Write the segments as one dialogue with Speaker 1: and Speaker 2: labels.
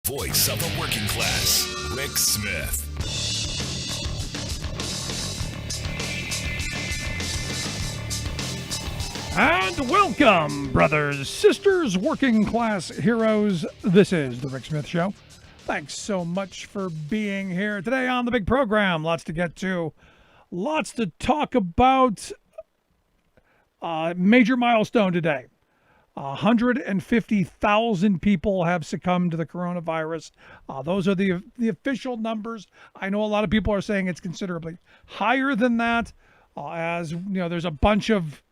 Speaker 1: voice of the working class, Rick Smith.
Speaker 2: And welcome, brothers, sisters, working class heroes. This is the Rick Smith Show. Thanks so much for being here today on the big program. Lots to get to, lots to talk about. Major milestone today. 150,000 people have succumbed to the coronavirus. Those are the official numbers. I know a lot of people are saying it's considerably higher than that. As you know, there's a bunch of,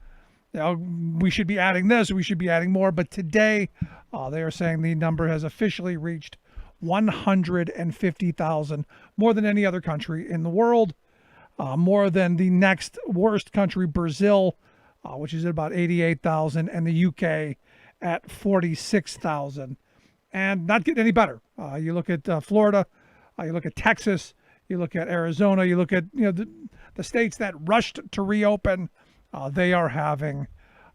Speaker 2: we should be adding this, we should be adding more. But today, they are saying the number has officially reached 150,000, more than any other country in the world, more than the next worst country, Brazil, which is at about 88,000, and the UK at 46,000, and not getting any better. You look at Florida, you look at Texas, you look at Arizona, you look at the states that rushed to reopen. They are having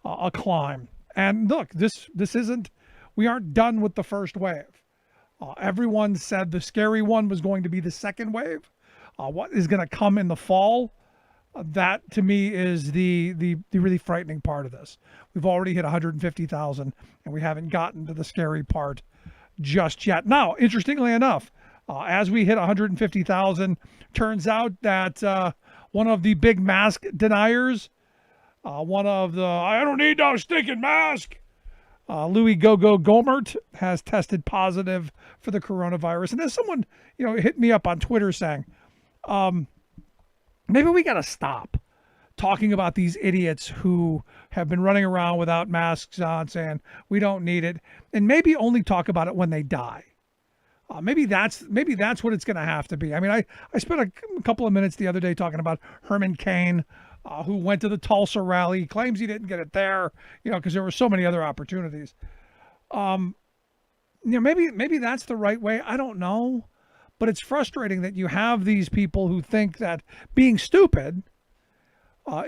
Speaker 2: a climb. And look, this isn't. We aren't done with the first wave. Everyone said the scary one was going to be the second wave. What is going to come in the fall? That to me is the really frightening part of this. We've already hit 150,000, and we haven't gotten to the scary part just yet. Now, interestingly enough, as we hit 150,000, turns out that one of the big mask deniers, one of the I don't need no stinking mask, Louis Go-Go Gomert, has tested positive for the coronavirus. And there's someone hit me up on Twitter saying, maybe we got to stop talking about these idiots who have been running around without masks on saying we don't need it, and maybe only talk about it when they die. Maybe that's what it's going to have to be. I mean, I spent a couple of minutes the other day talking about Herman Cain, who went to the Tulsa rally. He claims he didn't get it there, because there were so many other opportunities. Maybe that's the right way. I don't know. But it's frustrating that you have these people who think that being stupid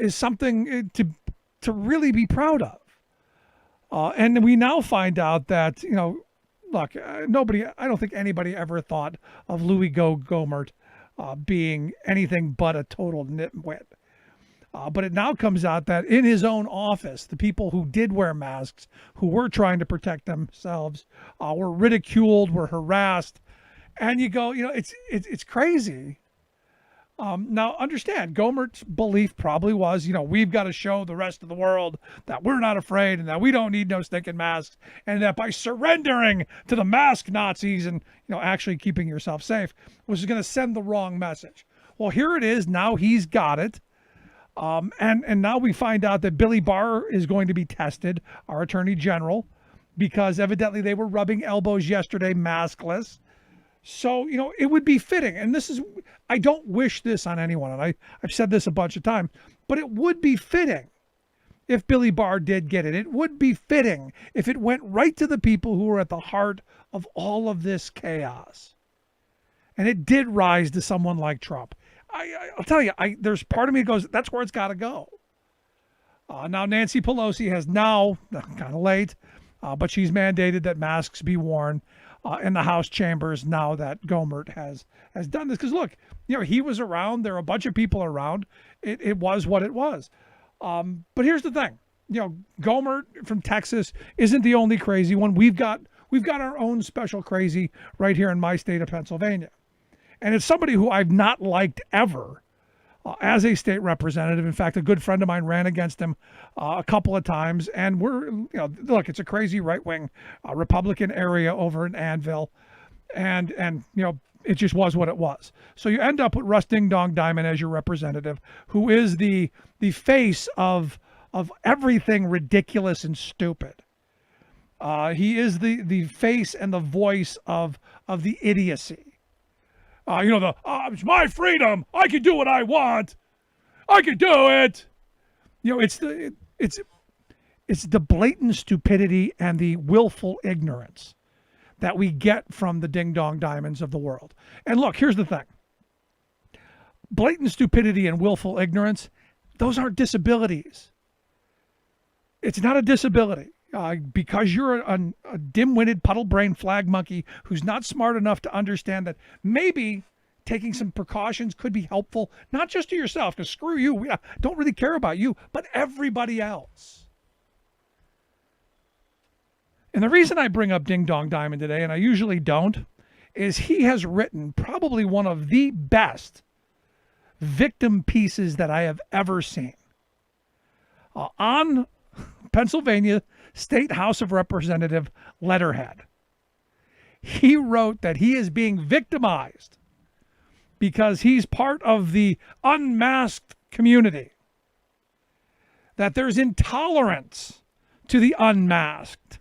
Speaker 2: is something to really be proud of. And we now find out that, look, I don't think anybody ever thought of Louis Gomert being anything but a total nitwit. But it now comes out that in his own office, the people who did wear masks, who were trying to protect themselves, were ridiculed, were harassed. And you go, it's crazy. Now, understand, Gomert's belief probably was, we've got to show the rest of the world that we're not afraid and that we don't need no stinking masks, and that by surrendering to the mask Nazis and, actually keeping yourself safe was going to send the wrong message. Well, here it is. Now he's got it. And now we find out that Billy Barr is going to be tested, our Attorney General, because evidently they were rubbing elbows yesterday maskless. So, it would be fitting, and I don't wish this on anyone, and I've said this a bunch of times, but it would be fitting if Billy Barr did get it. It would be fitting if it went right to the people who were at the heart of all of this chaos. And it did rise to someone like Trump. I'll tell you, there's part of me that goes, that's where it's got to go. Now, Nancy Pelosi has now, kind of late, but she's mandated that masks be worn in the House chambers now that Gomert has done this. Because look, he was around. There are a bunch of people around. It was what it was. But here's the thing. Gomert from Texas isn't the only crazy one. We've got our own special crazy right here in my state of Pennsylvania. And it's somebody who I've not liked ever as a state representative. In fact, a good friend of mine ran against him a couple of times. And look, it's a crazy right-wing Republican area over in Annville. And it just was what it was. So you end up with Russ Ding Dong Diamond as your representative, who is the face of everything ridiculous and stupid. He is the face and the voice of the idiocy. It's my freedom. I can do what I want. I can do it. It's the blatant stupidity and the willful ignorance that we get from the Ding Dong Diamonds of the world. And look, here's the thing. Blatant stupidity and willful ignorance, those aren't disabilities. It's not a disability. because you're a dim-witted, puddle-brained flag monkey who's not smart enough to understand that maybe taking some precautions could be helpful, not just to yourself, because screw you, we don't really care about you, but everybody else. And the reason I bring up Ding Dong Diamond today, and I usually don't, is he has written probably one of the best victim pieces that I have ever seen. On Pennsylvania State House of Representative letterhead. He wrote that he is being victimized because he's part of the unmasked community, that there's intolerance to the unmasked.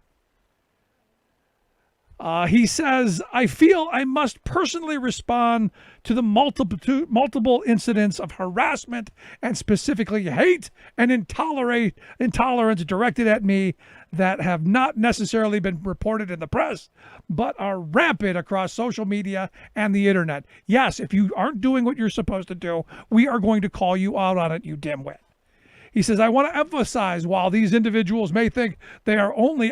Speaker 2: He says, I feel I must personally respond to the multiple incidents of harassment and specifically hate and intolerance directed at me that have not necessarily been reported in the press, but are rampant across social media and the internet. Yes, if you aren't doing what you're supposed to do, we are going to call you out on it, you dimwit. He says, I want to emphasize, while these individuals may think they are only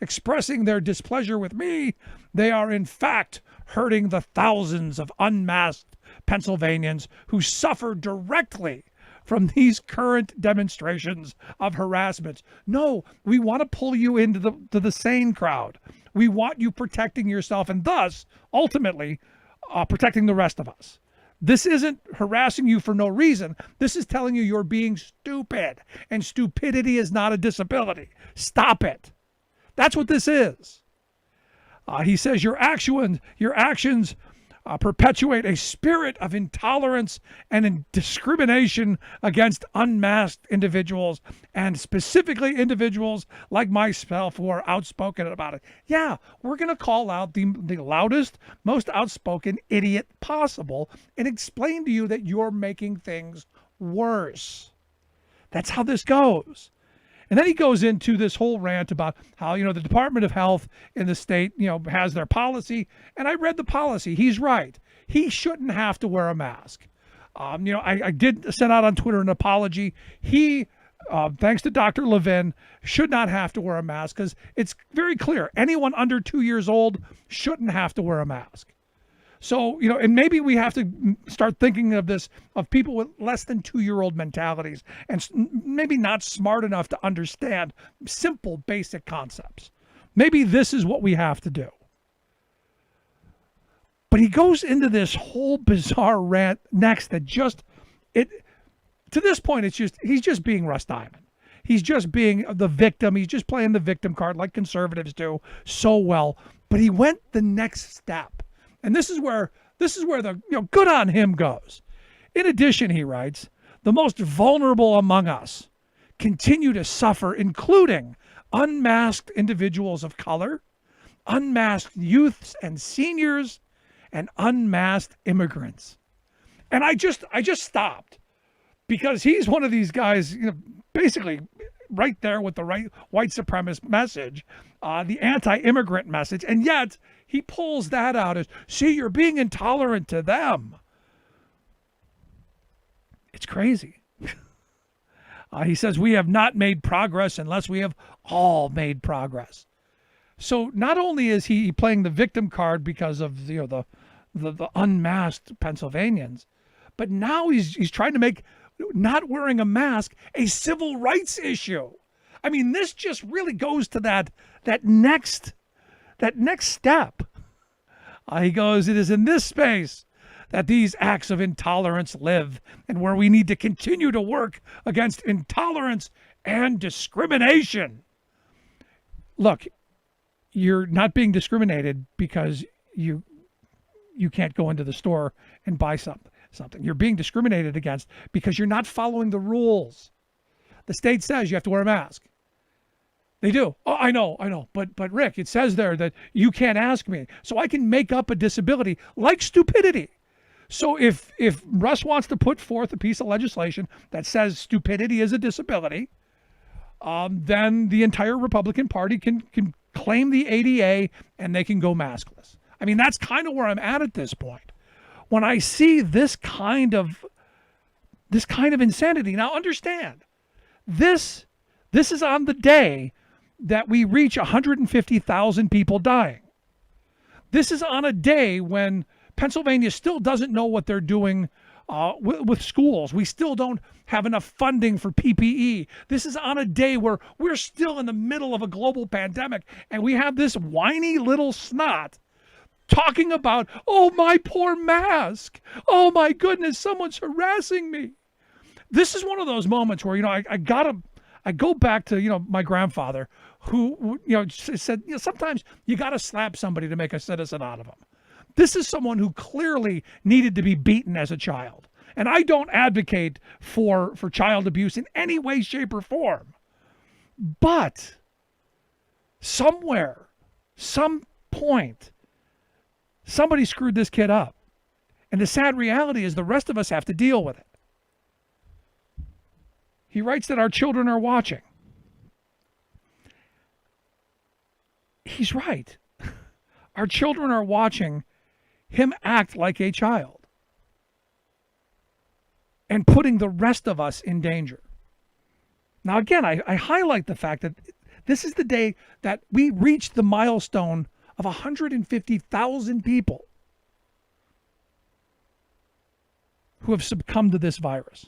Speaker 2: expressing their displeasure with me, they are in fact hurting the thousands of unmasked Pennsylvanians who suffer directly from these current demonstrations of harassment. No, we want to pull you into the sane crowd. We want you protecting yourself and thus, ultimately, protecting the rest of us. This isn't harassing you for no reason. This is telling you you're being stupid, and stupidity is not a disability. Stop it. That's what this is. He says your actions perpetuate a spirit of intolerance and discrimination against unmasked individuals, and specifically individuals like myself who are outspoken about it. Yeah, we're going to call out the loudest, most outspoken idiot possible and explain to you that you're making things worse. That's how this goes. And then he goes into this whole rant about how, the Department of Health in the state, has their policy. And I read the policy. He's right. He shouldn't have to wear a mask. I did send out on Twitter an apology. He, thanks to Dr. Levin, should not have to wear a mask because it's very clear. Anyone under 2 years old shouldn't have to wear a mask. So, and maybe we have to start thinking of this, of people with less than 2-year-old mentalities and maybe not smart enough to understand simple, basic concepts. Maybe this is what we have to do. But he goes into this whole bizarre rant next that to this point, he's just being Russ Diamond. He's just being the victim. He's just playing the victim card like conservatives do so well. But he went the next step. And this is where the good on him goes. In addition, he writes, the most vulnerable among us continue to suffer, including unmasked individuals of color, unmasked youths and seniors, and unmasked immigrants. And I just stopped because he's one of these guys, basically right there with the right white supremacist message, the anti-immigrant message, and yet he pulls that out as, see, you're being intolerant to them. It's crazy. He says we have not made progress unless we have all made progress. So not only is he playing the victim card because of the unmasked Pennsylvanians, but now he's trying to make not wearing a mask a civil rights issue. I mean, this just really goes to that next step. He goes, it is in this space that these acts of intolerance live, and where we need to continue to work against intolerance and discrimination. Look, you're not being discriminated because you can't go into the store and buy something. You're being discriminated against because you're not following the rules. The state says you have to wear a mask. They do. Oh, I know. But Rick, it says there that you can't ask me. So I can make up a disability like stupidity. So if Russ wants to put forth a piece of legislation that says stupidity is a disability, then the entire Republican Party can claim the ADA and they can go maskless. I mean, that's kind of where I'm at this point. When I see this kind of insanity. Now understand, this is on the day that we reach 150,000 people dying. This is on a day when Pennsylvania still doesn't know what they're doing with schools. We still don't have enough funding for PPE. This is on a day where we're still in the middle of a global pandemic, and we have this whiny little snot talking about, oh, my poor mask. Oh, my goodness, someone's harassing me. This is one of those moments where, I go back to, my grandfather who, said, sometimes you got to slap somebody to make a citizen out of them. This is someone who clearly needed to be beaten as a child. And I don't advocate for child abuse in any way, shape, or form. But somewhere, some point, somebody screwed this kid up. And the sad reality is the rest of us have to deal with it. He writes that our children are watching. He's right. Our children are watching him act like a child and putting the rest of us in danger. Now, again, I highlight the fact that this is the day that we reached the milestone of 150,000 people who have succumbed to this virus.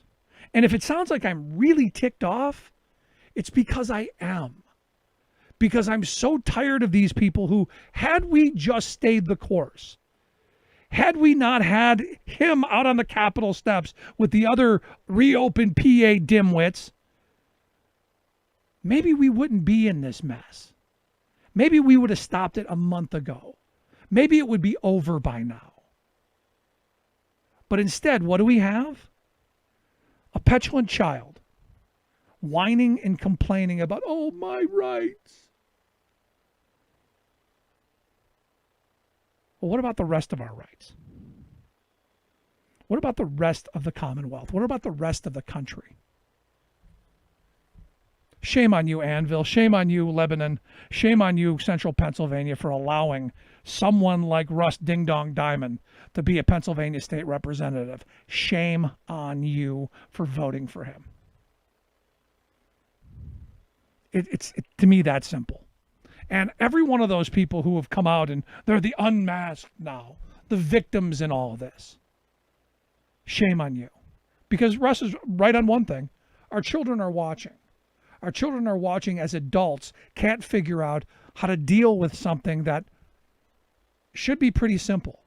Speaker 2: And if it sounds like I'm really ticked off, it's because I am. Because I'm so tired of these people who, had we just stayed the course, had we not had him out on the Capitol steps with the other reopened PA dimwits, maybe we wouldn't be in this mess. Maybe we would have stopped it a month ago. Maybe it would be over by now. But instead, what do we have? A petulant child whining and complaining about, oh, my rights. Well, what about the rest of our rights? What about the rest of the Commonwealth? What about the rest of the country? Shame on you, Annville. Shame on you, Lebanon. Shame on you, Central Pennsylvania, for allowing someone like Russ Ding Dong Diamond to be a Pennsylvania state representative. Shame on you for voting for him. It's to me that simple. And every one of those people who have come out and they're the unmasked now, the victims in all of this, shame on you. Because Russ is right on one thing. Our children are watching. Our children are watching as adults can't figure out how to deal with something that should be pretty simple.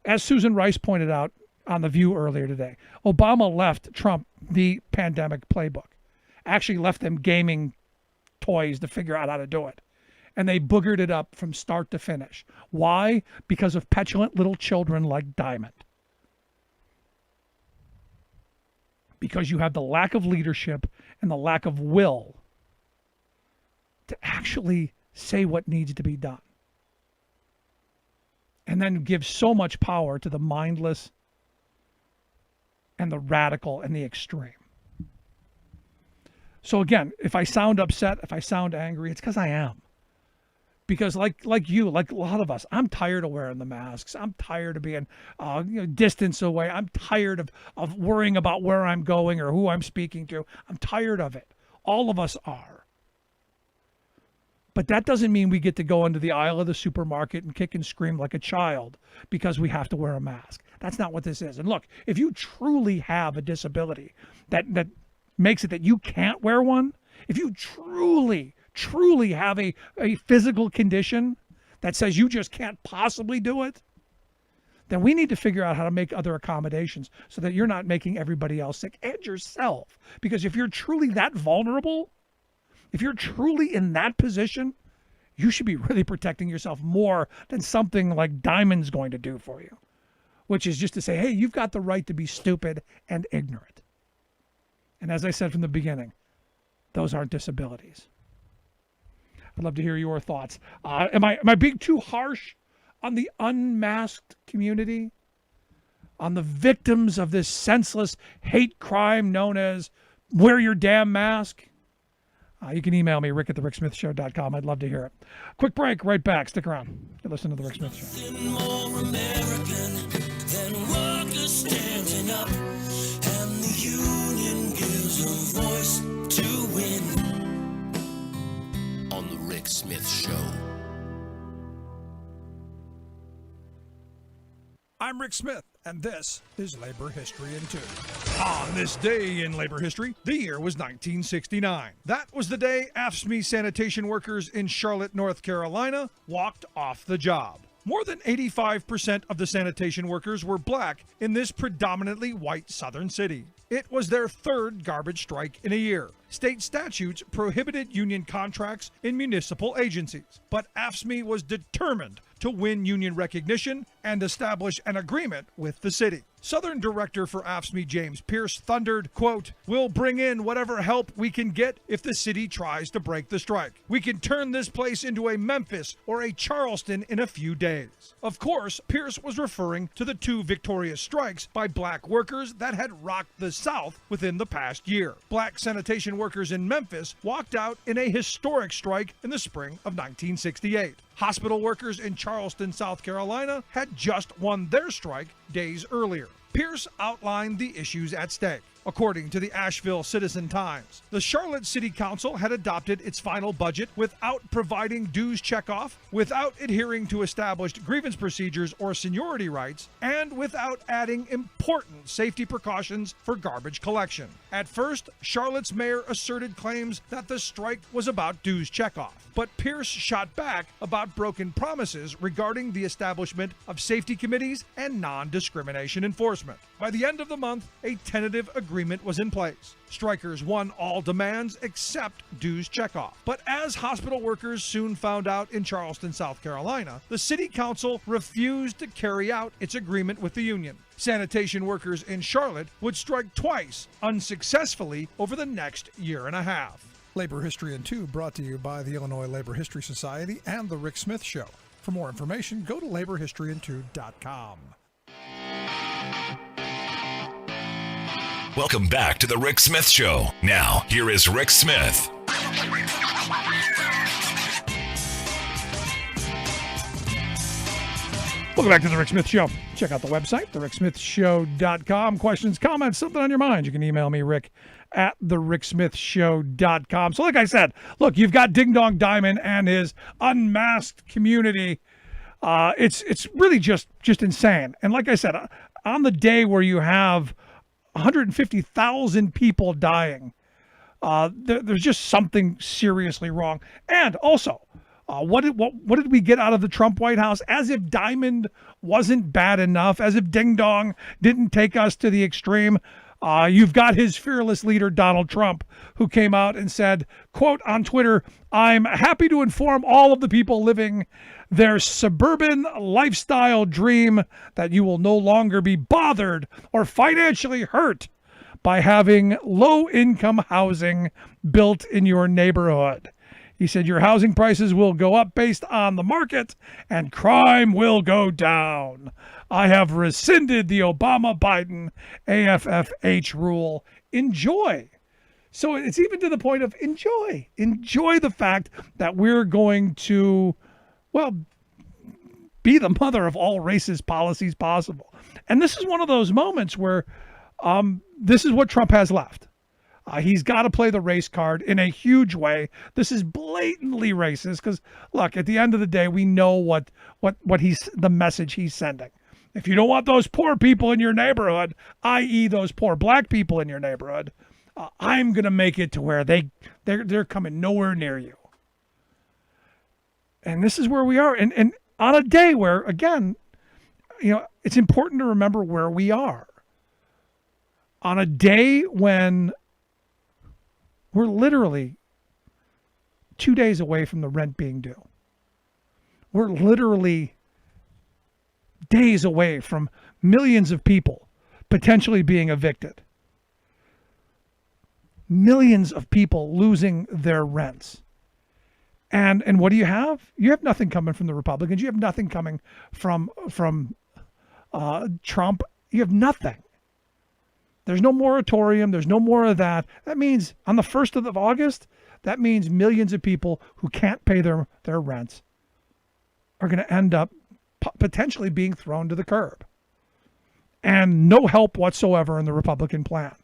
Speaker 2: As Susan Rice pointed out on The View earlier today, Obama left Trump the pandemic playbook, actually left them gaming toys to figure out how to do it. And they boogered it up from start to finish. Why? Because of petulant little children like Diamond. Because you have the lack of leadership and the lack of will to actually say what needs to be done. And then give so much power to the mindless and the radical and the extreme. So again, if I sound upset, if I sound angry, it's because I am. Because like you, like a lot of us, I'm tired of wearing the masks. I'm tired of being distance away. I'm tired of worrying about where I'm going or who I'm speaking to. I'm tired of it. All of us are. But that doesn't mean we get to go into the aisle of the supermarket and kick and scream like a child because we have to wear a mask. That's not what this is. And look, if you truly have a disability that makes it that you can't wear one, if you truly have a physical condition that says you just can't possibly do it, then we need to figure out how to make other accommodations so that you're not making everybody else sick and yourself. Because if you're truly that vulnerable, if you're truly in that position, you should be really protecting yourself more than something like Diamond's going to do for you, which is just to say, hey, you've got the right to be stupid and ignorant. And as I said from the beginning, those aren't disabilities. I'd love to hear your thoughts. Am I being too harsh on the unmasked community? On the victims of this senseless hate crime known as wear your damn mask? You can email me, rick@thericksmithshow.com. I'd love to hear it. Quick break, right back. Stick around. You listen to The Rick Smith Show.
Speaker 3: Nothing more American than workers standing up, and the union gives a voice to win.
Speaker 1: Smith Show.
Speaker 2: I'm Rick Smith, and this is Labor History in 2. On this day in labor history, the year was 1969. That was the day AFSCME sanitation workers in Charlotte, North Carolina, walked off the job. More than 85% of the sanitation workers were black in this predominantly white southern city. It was their third garbage strike in a year. State statutes prohibited union contracts in municipal agencies, but AFSCME was determined to win union recognition and establish an agreement with the city. Southern Director for AFSCME James Pierce thundered, quote, "We'll bring in whatever help we can get if the city tries to break the strike. We can turn this place into a Memphis or a Charleston in a few days." Of course, Pierce was referring to the two victorious strikes by black workers that had rocked the South within the past year. Black sanitation workers in Memphis walked out in a historic strike in the spring of 1968. Hospital workers in Charleston, South Carolina had just won their strike days earlier. Pierce outlined the issues at stake. According to the Asheville Citizen-Times, the Charlotte City Council had adopted its final budget without providing dues checkoff, without adhering to established grievance procedures or seniority rights, and without adding important safety precautions for garbage collection. At first, Charlotte's mayor asserted claims that the strike was about dues checkoff, but Pierce shot back about broken promises regarding the establishment of safety committees and non-discrimination enforcement. By the end of the month, a tentative agreement was in place. Strikers won all demands except dues checkoff. But as hospital workers soon found out in Charleston, South Carolina, the city council refused to carry out its agreement with the union. Sanitation workers in Charlotte would strike twice, unsuccessfully, over the next year and a half. Labor History in 2 brought to you by the Illinois Labor History Society and The Rick Smith Show. For more information, go to laborhistoryin2.com.
Speaker 1: Welcome back to the Rick Smith Show. Now, here is Rick Smith.
Speaker 2: Welcome back to the Rick Smith Show. Check out the website, thericksmithshow.com. Questions, comments, something on your mind, you can email me, Rick, at thericksmithshow.com. So like I said, look, you've got Ding Dong Diamond and his unmasked community. It's really just insane. And like I said, on the day where you have 150,000 people dying, there's just something seriously wrong. And also, what did we get out of the Trump White House? As if Diamond wasn't bad enough, as if Ding Dong didn't take us to the extreme. You've got his fearless leader, Donald Trump, who came out and said, quote, on Twitter, "I'm happy to inform all of the people living their suburban lifestyle dream that you will no longer be bothered or financially hurt by having low-income housing built in your neighborhood." He said, "Your housing prices will go up based on the market and crime will go down. I have rescinded the Obama-Biden AFFH rule. Enjoy." So it's even to the point of enjoy. Enjoy the fact that we're going to, well, be the mother of all racist policies possible. And this is one of those moments where this is what Trump has left. He's got to play the race card in a huge way. This is blatantly racist because, look, at the end of the day, we know what the message he's sending. If you don't want those poor people in your neighborhood, i.e. those poor black people in your neighborhood, I'm going to make it to where they're coming nowhere near you. And this is where we are. And on a day where, again, it's important to remember where we are. On a day when we're literally 2 days away from the rent being due. We're literally days away from millions of people potentially being evicted. Millions of people losing their rents. And what do you have? You have nothing coming from the Republicans. You have nothing coming from Trump. You have nothing. There's no moratorium. There's no more of that. That means on the 1st of August, that means millions of people who can't pay their rents are going to end up potentially being thrown to the curb. And no help whatsoever in the Republican plan.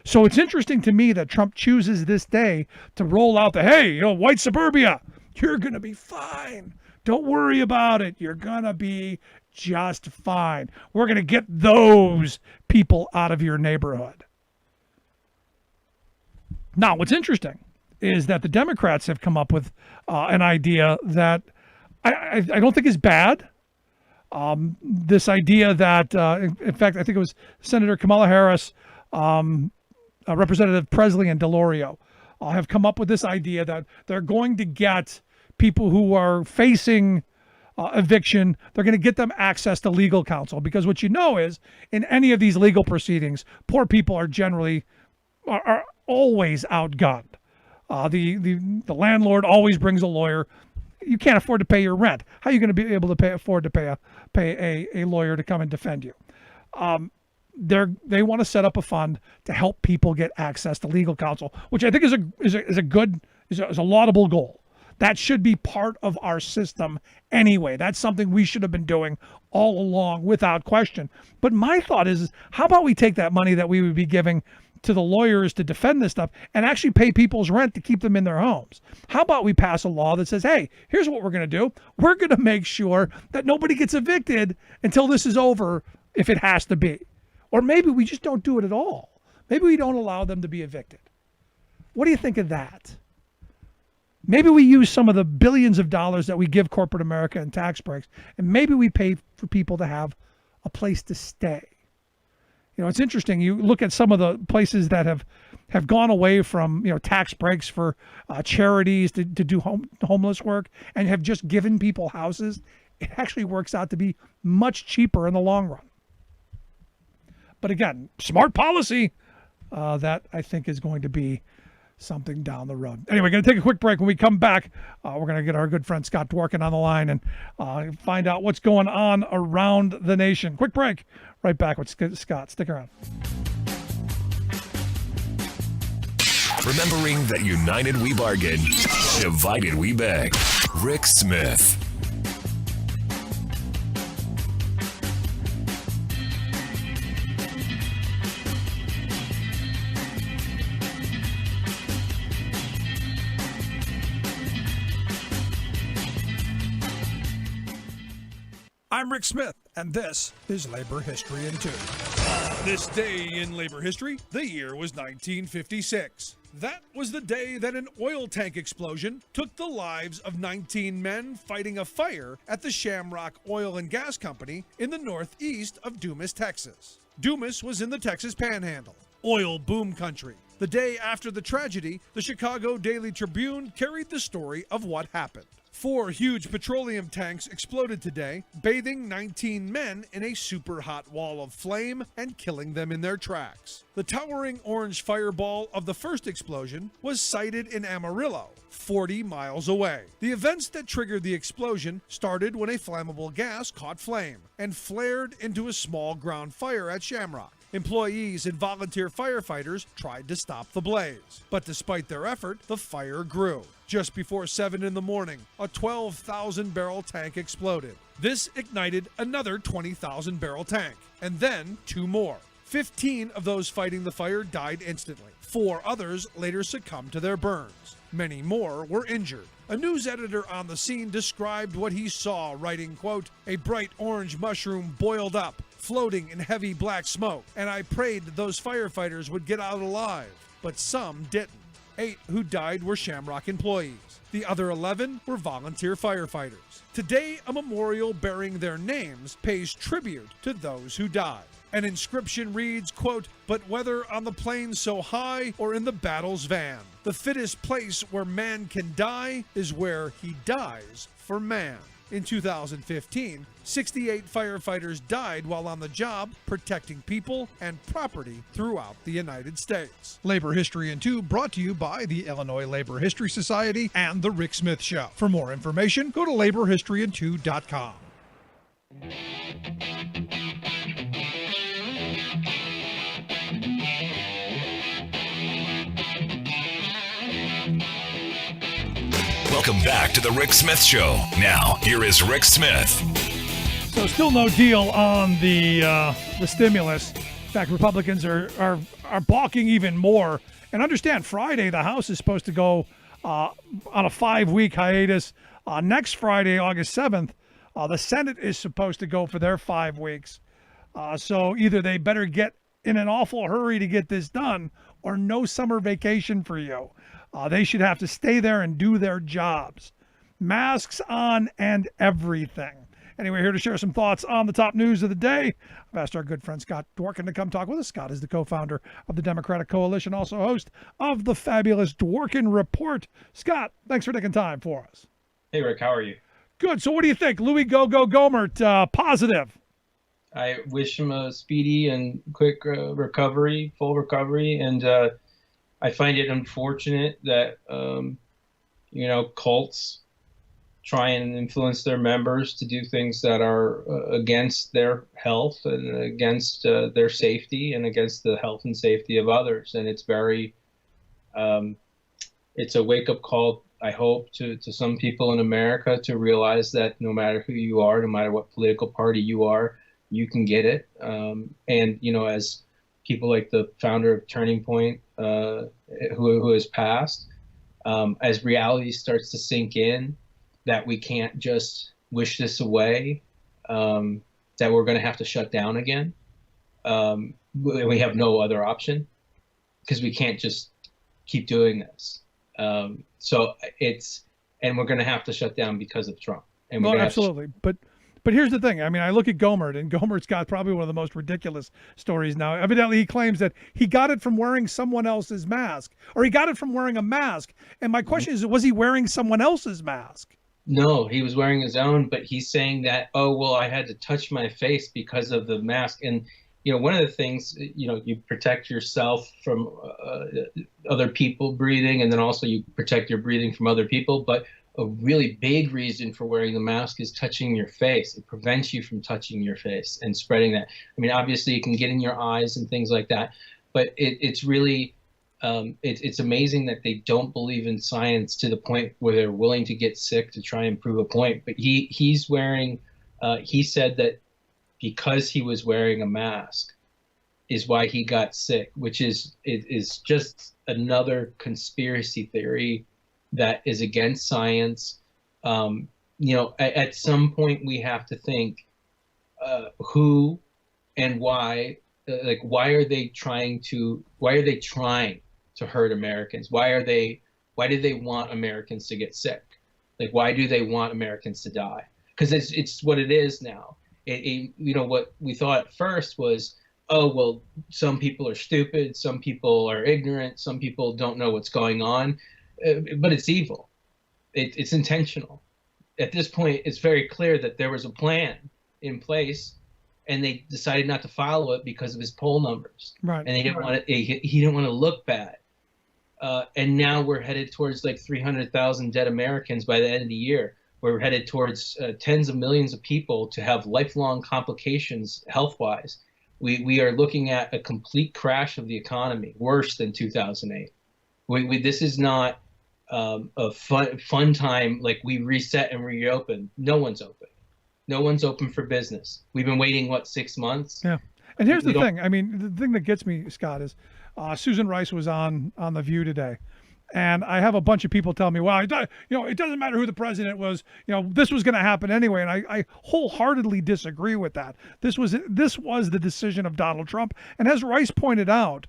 Speaker 2: So it's interesting to me that Trump chooses this day to roll out the, hey, white suburbia, You're going to be fine. Don't worry about it. You're going to be just fine. We're going to get those people out of your neighborhood. Now, what's interesting is that the Democrats have come up with an idea that I don't think is bad. This idea that, in fact, I think it was Senator Kamala Harris, Representative Presley, and Delorio have come up with this idea that they're going to get people who are facing eviction, they're going to get them access to legal counsel. Because what you know is, in any of these legal proceedings, poor people are generally are always outgunned. The landlord always brings a lawyer. You can't afford to pay your rent. How are you going to be able to afford to pay a lawyer to come and defend you? They want to set up a fund to help people get access to legal counsel, which I think is a laudable goal. That should be part of our system anyway. That's something we should have been doing all along without question. But my thought is how about we take that money that we would be giving to the lawyers to defend this stuff and actually pay people's rent to keep them in their homes? How about we pass a law that says, hey, here's what we're going to do. We're going to make sure that nobody gets evicted until this is over, if it has to be. Or maybe we just don't do it at all. Maybe we don't allow them to be evicted. What do you think of that? Maybe we use some of the billions of dollars that we give corporate America in tax breaks, and maybe we pay for people to have a place to stay. You know, it's interesting. You look at some of the places that have gone away from, tax breaks for charities to do homeless work and have just given people houses. It actually works out to be much cheaper in the long run. But again, smart policy that I think is going to be something down the road. Anyway, going to take a quick break. When we come back, we're going to get our good friend Scott Dworkin on the line and find out what's going on around the nation. Quick break. Right back with Scott. Stick around.
Speaker 1: Remembering that united we bargain, divided we beg. Rick Smith.
Speaker 2: I'm Rick Smith, and this is Labor History in 2.
Speaker 4: This day in labor history, the year was 1956. That was the day that an oil tank explosion took the lives of 19 men fighting a fire at the Shamrock Oil and Gas Company in the northeast of Dumas, Texas. Dumas was in the Texas Panhandle, oil boom country. The day after the tragedy, the Chicago Daily Tribune carried the story of what happened. 4 huge petroleum tanks exploded today, bathing 19 men in a super hot wall of flame and killing them in their tracks. The towering orange fireball of the first explosion was sighted in Amarillo, 40 miles away. The events that triggered the explosion started when a flammable gas caught flame and flared into a small ground fire at Shamrock. Employees and volunteer firefighters tried to stop the blaze, but despite their effort, the fire grew. Just before 7 in the morning, a 12,000-barrel tank exploded. This ignited another 20,000-barrel tank, and then 2 more. 15 of those fighting the fire died instantly. 4 others later succumbed to their burns. Many more were injured. A news editor on the scene described what he saw, writing, quote, "A bright orange mushroom boiled up, floating in heavy black smoke, and I prayed those firefighters would get out alive, but some didn't. 8 who died were Shamrock employees. The other 11 were volunteer firefighters. Today, a memorial bearing their names pays tribute to those who died. An inscription reads, quote, "But whether on the plains so high or in the battle's van, the fittest place where man can die is where he dies for man." In 2015, 68 firefighters died while on the job protecting people and property throughout the United States. Labor History in 2 brought to you by the Illinois Labor History Society and The Rick Smith Show. For more information, go to laborhistoryin2.com.
Speaker 1: Welcome back to the Rick Smith Show. Now, here is Rick Smith.
Speaker 2: So still no deal on the stimulus. In fact, Republicans are balking even more. And understand, Friday, the House is supposed to go on a 5-week hiatus. Next Friday, August 7th, the Senate is supposed to go for their 5 weeks. So either they better get in an awful hurry to get this done, or no summer vacation for you. They should have to stay there and do their jobs. Masks on and everything. Anyway, here to share some thoughts on the top news of the day, I've asked our good friend Scott Dworkin to come talk with us. Scott is the co-founder of the Democratic Coalition, also host of the fabulous Dworkin Report. Scott, thanks for taking time for us.
Speaker 5: Hey, Rick, how are you?
Speaker 2: Good. So what do you think? Louis Gohmert, positive.
Speaker 5: I wish him a speedy and quick recovery, full recovery. And I find it unfortunate that, cults try and influence their members to do things that are against their health and against their safety and against the health and safety of others. And it's very, it's a wake-up call, I hope, to some people in America to realize that no matter who you are, no matter what political party you are, you can get it. As people like the founder of Turning Point, who has passed, as reality starts to sink in, that we can't just wish this away, that we're going to have to shut down again. We have no other option because we can't just keep doing this. And we're going to have to shut down because of Trump. And
Speaker 2: well, absolutely. But here's the thing. I mean, I look at Gohmert, and Gohmert's got probably one of the most ridiculous stories now. Evidently, he claims that he got it from wearing someone else's mask, or he got it from wearing a mask. And my question is, was he wearing someone else's mask?
Speaker 5: No, he was wearing his own, but he's saying that, oh, well, I had to touch my face because of the mask. And, one of the things, you protect yourself from other people breathing, and then also you protect your breathing from other people. But a really big reason for wearing the mask is touching your face. It prevents you from touching your face and spreading that. I mean, obviously, it can get in your eyes and things like that, but it's really... it's amazing that they don't believe in science to the point where they're willing to get sick to try and prove a point. But he's wearing, he said that because he was wearing a mask is why he got sick, which is just another conspiracy theory that is against science. At some point we have to think who and why. Why are they trying to hurt Americans? Why do they want Americans to get sick? Why do they want Americans to die? Because it's what it is now. What we thought at first was, oh, well, some people are stupid, some people are ignorant, some people don't know what's going on, but it's evil. It's intentional. At this point, it's very clear that there was a plan in place, and they decided not to follow it because of his poll numbers.
Speaker 2: Right.
Speaker 5: And they didn't want to. He didn't want to look bad. And now we're headed towards 300,000 dead Americans by the end of the year. We're headed towards tens of millions of people to have lifelong complications health-wise. We are looking at a complete crash of the economy, worse than 2008. This is not a fun time. We reset and reopen. No one's open. No one's open for business. We've been waiting, 6 months?
Speaker 2: Yeah. And here's the thing. I mean, the thing that gets me, Scott, is Susan Rice was on The View today. And I have a bunch of people tell me, well, it doesn't matter who the president was. This was going to happen anyway. And I wholeheartedly disagree with that. This was the decision of Donald Trump. And as Rice pointed out,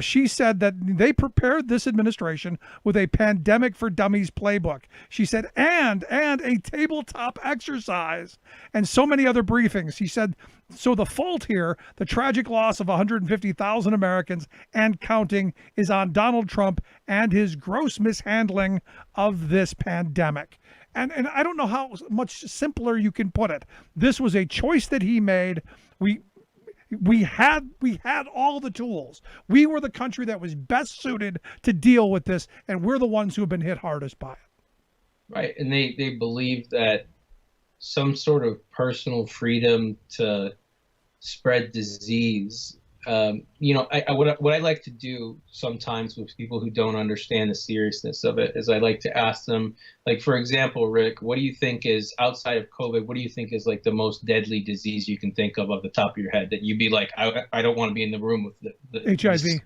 Speaker 2: she said that they prepared this administration with a pandemic for dummies playbook. She said, and a tabletop exercise and so many other briefings. She said, so the fault here, the tragic loss of 150,000 Americans and counting, is on Donald Trump and his gross mishandling of this pandemic. And I don't know how much simpler you can put it. This was a choice that he made. We had all the tools. We were the country that was best suited to deal with this, and we're the ones who have been hit hardest by it.
Speaker 5: Right, and they believe that some sort of personal freedom to spread disease. What I like to do sometimes with people who don't understand the seriousness of it is I like to ask them, for example, Rick, what do you think is, outside of COVID, what do you think is the most deadly disease you can think of the top of your head that you'd be I don't want to be in the room with the
Speaker 2: HIV.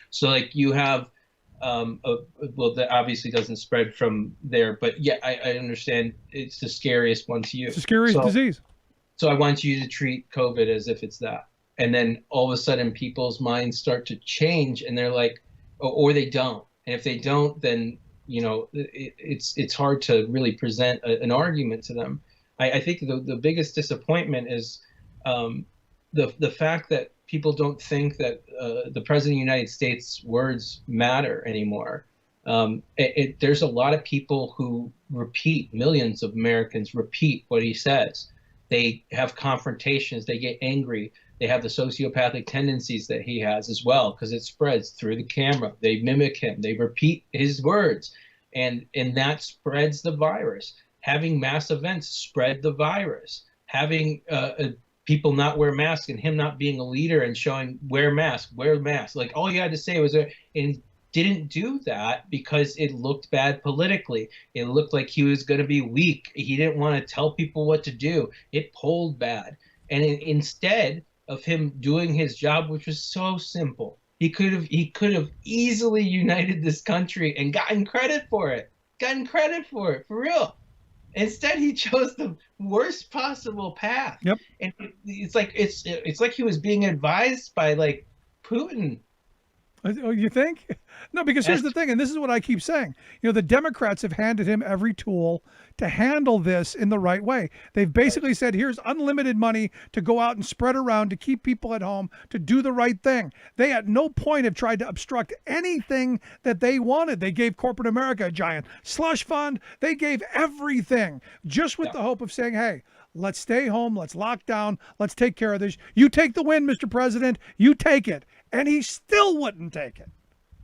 Speaker 5: So you have Well, that obviously doesn't spread from there, but yeah, I understand it's the scariest one to you.
Speaker 2: It's the scariest
Speaker 5: So,
Speaker 2: disease.
Speaker 5: so I want you to treat COVID as if it's that. And then all of a sudden people's minds start to change and they're like, or they don't. And if they don't, then, it's hard to really present an argument to them. I think the biggest disappointment is the fact that people don't think that the President of the United States words matter anymore. There's a lot of people who repeat, millions of Americans repeat what he says. They have confrontations, they get angry, they have the sociopathic tendencies that he has as well, because it spreads through the camera. They mimic him, they repeat his words, and that spreads the virus. Having mass events spread the virus. Having people not wear masks and him not being a leader and showing wear mask. Like all you had to say was, and didn't do that because it looked bad politically. It looked like he was going to be weak. He didn't want to tell people what to do. It polled bad. And instead of him doing his job, which was so simple, he could have easily united this country and gotten credit for it. For real. Instead, he chose the worst possible path.
Speaker 2: Yep.
Speaker 5: And it's like he was being advised by like Putin.
Speaker 2: Oh, you think? No, because here's the thing, and this is what I keep saying. The Democrats have handed him every tool to handle this in the right way. They've basically said, here's unlimited money to go out and spread around to keep people at home, to do the right thing. They at no point have tried to obstruct anything that they wanted. They gave corporate America a giant slush fund. They gave everything just with the hope of saying, hey, let's stay home, let's lock down, let's take care of this. You take the win, Mr. President, you take it. And he still wouldn't take it.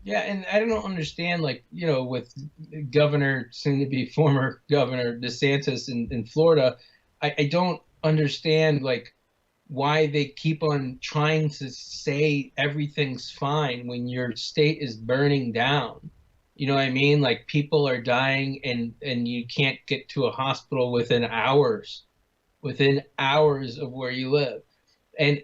Speaker 5: Yeah, and I don't understand, like, with soon to be former Governor DeSantis in Florida, I don't understand, like, why they keep on trying to say everything's fine when your state is burning down. You know what I mean? Like, people are dying and you can't get to a hospital within hours of where you live. And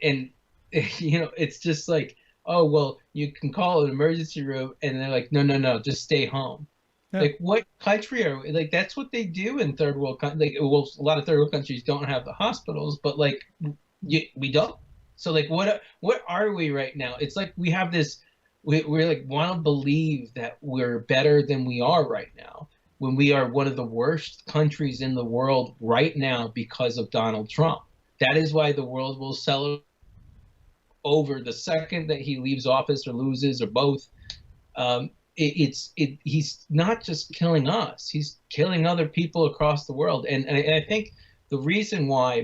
Speaker 5: it's just like, oh, well, you can call an emergency room, and they're like, no, just stay home. Yeah. Like, what country are we? Like, that's what they do in third world countries. Like, well, a lot of third world countries don't have the hospitals, but like, we don't. So like, what are we right now? It's like we have this. We're like want to believe that we're better than we are right now, when we are one of the worst countries in the world right now because of Donald Trump. That is why the world will celebrate over the second that he leaves office or loses or both. He's not just killing us, he's killing other people across the world. And I think the reason why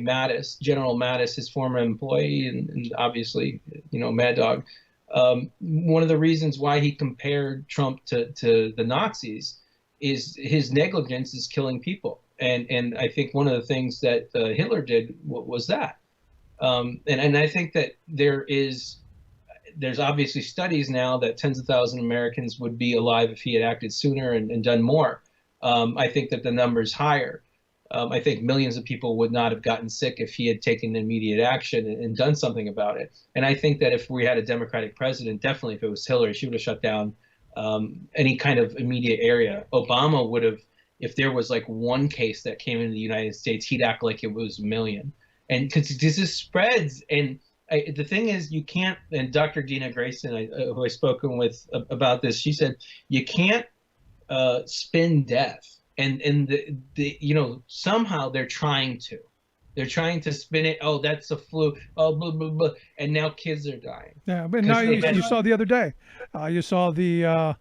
Speaker 5: General Mattis, his former employee, and obviously, Mad Dog, one of the reasons why he compared Trump to the Nazis is his negligence is killing people. And I think one of the things that Hitler did was that. And I think that there's obviously studies now that tens of thousands of Americans would be alive if he had acted sooner and done more. I think that the number is higher. I think millions of people would not have gotten sick if he had taken immediate action and done something about it. And I think that if we had a Democratic president, definitely if it was Hillary, she would have shut down any kind of immediate area. Obama would have, if there was like one case that came into the United States, he'd act like it was a million. And because this spreads, and the thing is, you can't. And Dr. Dina Grayson, who I've spoken with about this, she said you can't spin death, and somehow they're trying to spin it. Oh, that's a flu. Oh, blah blah blah. And now kids are dying.
Speaker 2: Yeah, but now you saw the other day, you saw the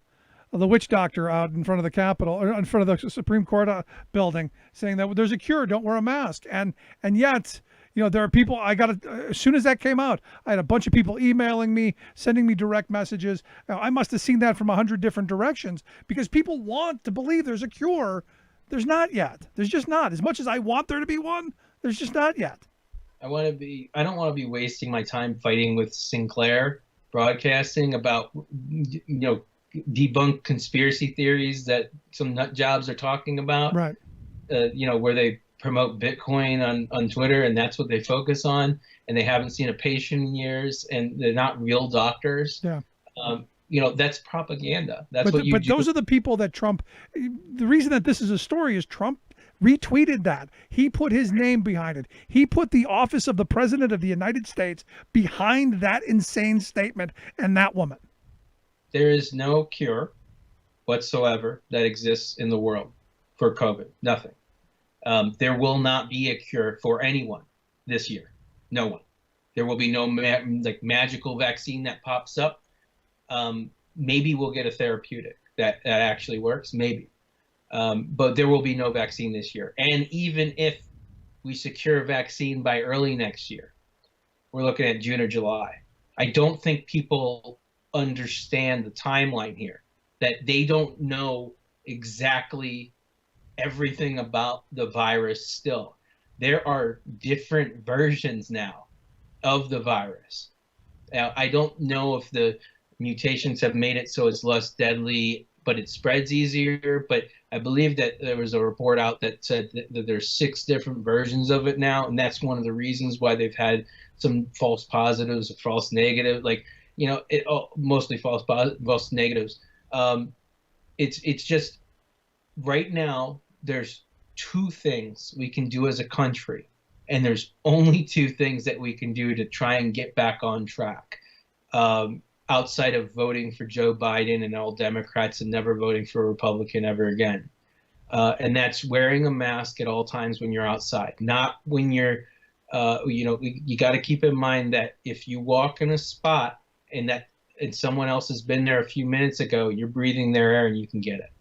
Speaker 2: witch doctor out in front of the Capitol, or in front of the Supreme Court building, saying that there's a cure, don't wear a mask, and yet. There are people, as soon as that came out, I had a bunch of people emailing me, sending me direct messages. I must have seen that from 100 different directions, because people want to believe there's a cure. There's not yet. There's just not. As much as I want there to be one, there's just not yet.
Speaker 5: I don't want to be wasting my time fighting with Sinclair Broadcasting about, debunk conspiracy theories that some nut jobs are talking about.
Speaker 2: Right.
Speaker 5: Where they promote Bitcoin on Twitter, and that's what they focus on, and they haven't seen a patient in years, and they're not real doctors.
Speaker 2: Yeah.
Speaker 5: that's propaganda. That's
Speaker 2: But
Speaker 5: what you do.
Speaker 2: those are the people that Trump. The reason that this is a story is Trump retweeted that. He put his name behind it. He put the office of the president of the United States behind that insane statement and that woman.
Speaker 5: There is no cure whatsoever that exists in the world for COVID. Nothing. There will not be a cure for anyone this year. No one. There will be no magical vaccine that pops up. Maybe we'll get a therapeutic that actually works. Maybe. But there will be no vaccine this year. And even if we secure a vaccine by early next year, we're looking at June or July. I don't think people understand the timeline here, that they don't know exactly everything about the virus still. There are different versions now of the virus. Now, I don't know if the mutations have made it so it's less deadly, but it spreads easier. But I believe that there was a report out that said that there's 6 different versions of it now, and that's one of the reasons why they've had some false positives, false negatives, mostly false negatives. It's just right now there's 2 things we can do as a country, and there's only 2 things that we can do to try and get back on track. Outside of voting for Joe Biden and all Democrats and never voting for a Republican ever again. And that's wearing a mask at all times when you're outside, not when you're, you got to keep in mind that if you walk in a spot and someone else has been there a few minutes ago, you're breathing their air and you can get it.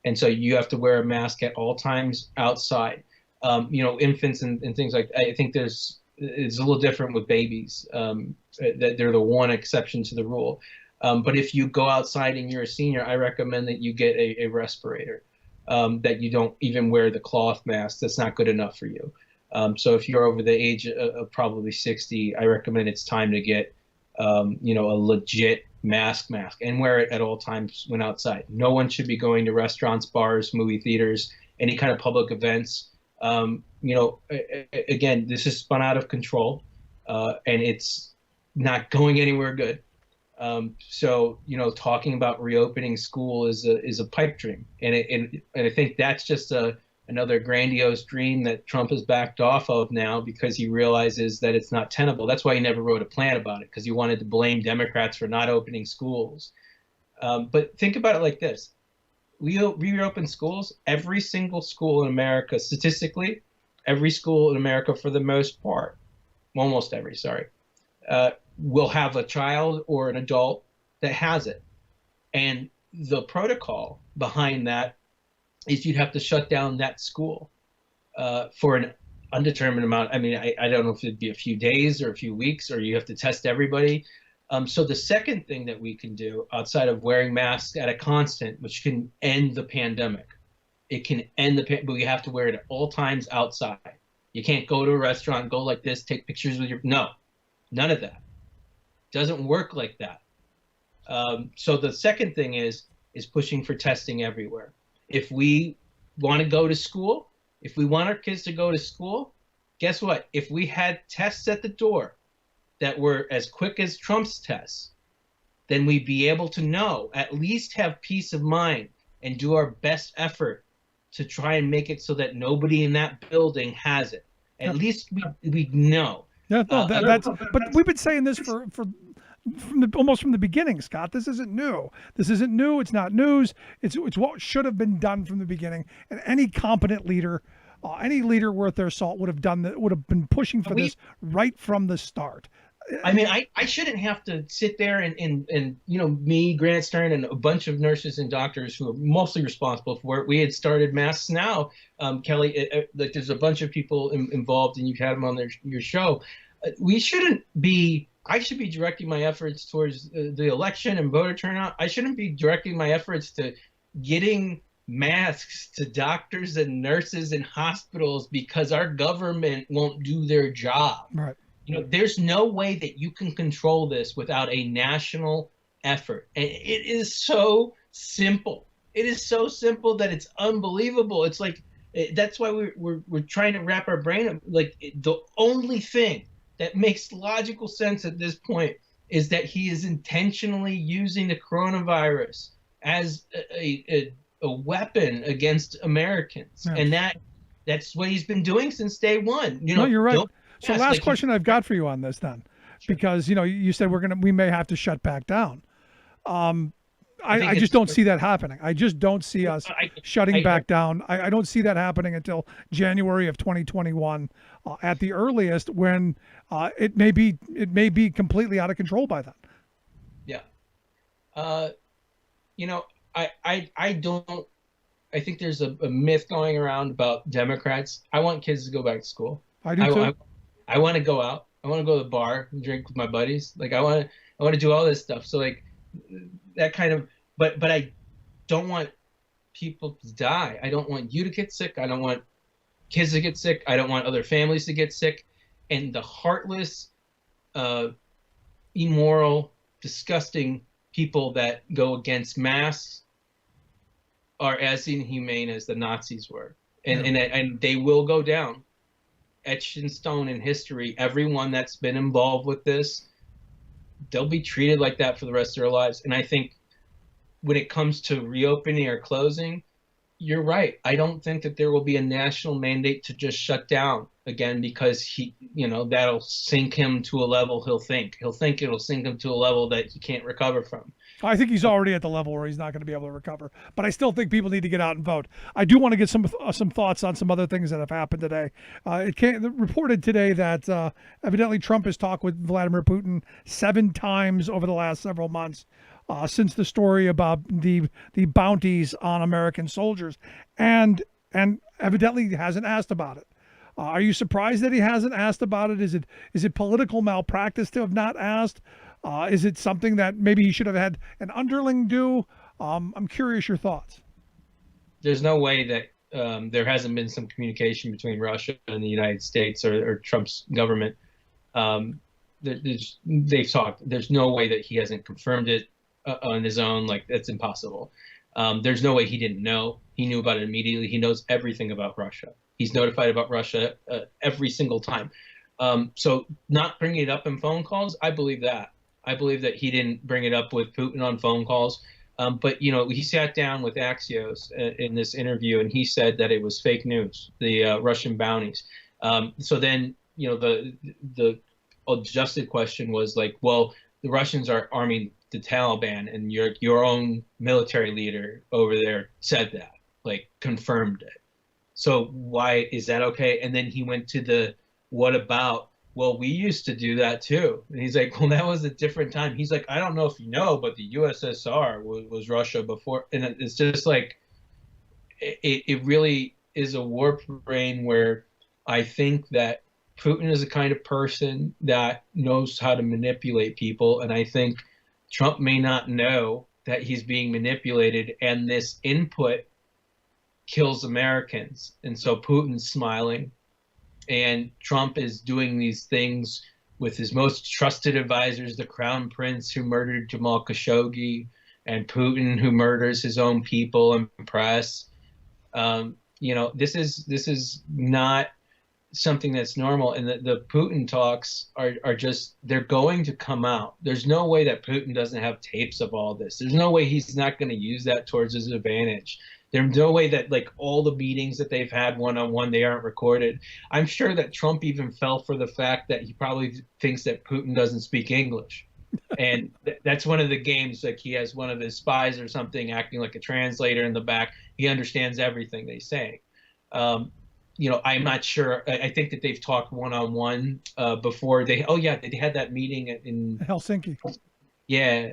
Speaker 5: And so you have to wear a mask at all times outside. Infants and things like that. I think it's a little different with babies. That they're the one exception to the rule. But if you go outside and you're a senior, I recommend that you get a respirator, that you don't even wear the cloth mask. That's not good enough for you. So if you're over the age of probably 60, I recommend it's time to get, a legit mask and wear it at all times when outside. No one should be going to restaurants, bars, movie theaters, any kind of public events. Again, this is spun out of control, and it's not going anywhere good. So talking about reopening school is a pipe dream, and I think that's just another grandiose dream that Trump has backed off of now because he realizes that it's not tenable. That's why he never wrote a plan about it, because he wanted to blame Democrats for not opening schools. But think about it like this. We reopen schools. Every single school in America, statistically, every school in America for the most part, almost every, will have a child or an adult that has it. And the protocol behind that is you'd have to shut down that school for an undetermined amount. I mean, I don't know if it'd be a few days or a few weeks, or you have to test everybody. So the second thing that we can do outside of wearing masks at a constant, which can end the pandemic, it can end but we have to wear it at all times outside. You can't go to a restaurant, go like this, take pictures with no, none of that. Doesn't work like that. So the second thing is pushing for testing everywhere. If we want to go to school, if we want our kids to go to school, guess what? If we had tests at the door that were as quick as Trump's tests, then we'd be able to know, at least have peace of mind and do our best effort to try and make it so that nobody in that building has it. At least we know.
Speaker 2: Yeah, no, but we've been saying this almost from the beginning, Scott. This isn't new. It's not news. It's what should have been done from the beginning. And any competent leader, any leader worth their salt would have done that. Would have been pushing for this right from the start.
Speaker 5: I mean, I shouldn't have to sit there and me, Grant Stern, and a bunch of nurses and doctors who are mostly responsible for it. We had started Masks Now, Kelly. Like there's a bunch of people involved, and you've had them on your show. We shouldn't be. I should be directing my efforts towards the election and voter turnout. I shouldn't be directing my efforts to getting masks to doctors and nurses and hospitals because our government won't do their job.
Speaker 2: Right.
Speaker 5: There's no way that you can control this without a national effort. And it is so simple. It is so simple that it's unbelievable. It's like, that's why we're trying to wrap our brain up. Like the only thing that makes logical sense at this point is that he is intentionally using the coronavirus as a weapon against Americans,
Speaker 2: Yeah.
Speaker 5: and that's what he's been doing since day one.
Speaker 2: No, you're right. So
Speaker 5: yes,
Speaker 2: last
Speaker 5: like
Speaker 2: question I've got for you on this then, because you said we may have to shut back down. I just don't see that happening. I just don't see us shutting back down. I don't see that happening until January of 2021 at the earliest, when it may be completely out of control by then.
Speaker 5: Yeah. I don't. I think there's a myth going around about Democrats. I want kids to go back to school.
Speaker 2: I do too.
Speaker 5: I want to go out. I want to go to the bar and drink with my buddies. Like I want to do all this stuff. So like that kind of. But I don't want people to die. I don't want you to get sick. I don't want kids to get sick. I don't want other families to get sick. And the heartless, immoral, disgusting people that go against masks are as inhumane as the Nazis were. And they will go down, etched in stone in history. Everyone that's been involved with this, they'll be treated like that for the rest of their lives. And I think when it comes to reopening or closing, you're right. I don't think that there will be a national mandate to just shut down again, because that'll sink him to a level he'll think it'll sink him to a level that he can't recover from.
Speaker 2: I think he's already at the level where he's not going to be able to recover. But I still think people need to get out and vote. I do want to get some thoughts on some other things that have happened today. It reported today that evidently Trump has talked with Vladimir Putin 7 times over the last several months. Since the story about the bounties on American soldiers, and evidently he hasn't asked about it. Are you surprised that he hasn't asked about it? Is it political malpractice to have not asked? Is it something that maybe he should have had an underling do? I'm curious your thoughts.
Speaker 5: There's no way that there hasn't been some communication between Russia and the United States or Trump's government. They've talked. There's no way that he hasn't confirmed it on his own. Like, that's impossible. There's no way he didn't know. He knew about it immediately. He knows everything about Russia. He's notified about Russia every single time. So not bringing it up in phone calls, I believe that. I believe that he didn't bring it up with Putin on phone calls. But he sat down with Axios in this interview, and he said that it was fake news, the Russian bounties. So then, the adjusted question was like, well, the Russians are arming the Taliban, and your own military leader over there said that, like, confirmed it. So why is that okay? And then he went to what about, well, we used to do that too. And he's like, well, that was a different time. He's like, I don't know if you know, but the USSR was Russia before. And it's just like, it really is a warped brain where I think that Putin is the kind of person that knows how to manipulate people. And I think Trump may not know that he's being manipulated, and this input kills Americans. And so Putin's smiling, and Trump is doing these things with his most trusted advisors, the Crown Prince who murdered Jamal Khashoggi, and Putin who murders his own people and press. This is not something that's normal. And the Putin talks are just, they're going to come out. There's no way that Putin doesn't have tapes of all this. There's no way he's not going to use that towards his advantage. There's no way that, like, all the meetings that they've had one-on-one, they aren't recorded. I'm sure that Trump even fell for the fact that he probably thinks that Putin doesn't speak English. And that's one of the games. Like, he has one of his spies or something acting like a translator in the back. He understands everything they say. I'm not sure. I think that they've talked one-on-one before. They had that meeting in
Speaker 2: Helsinki.
Speaker 5: Yeah,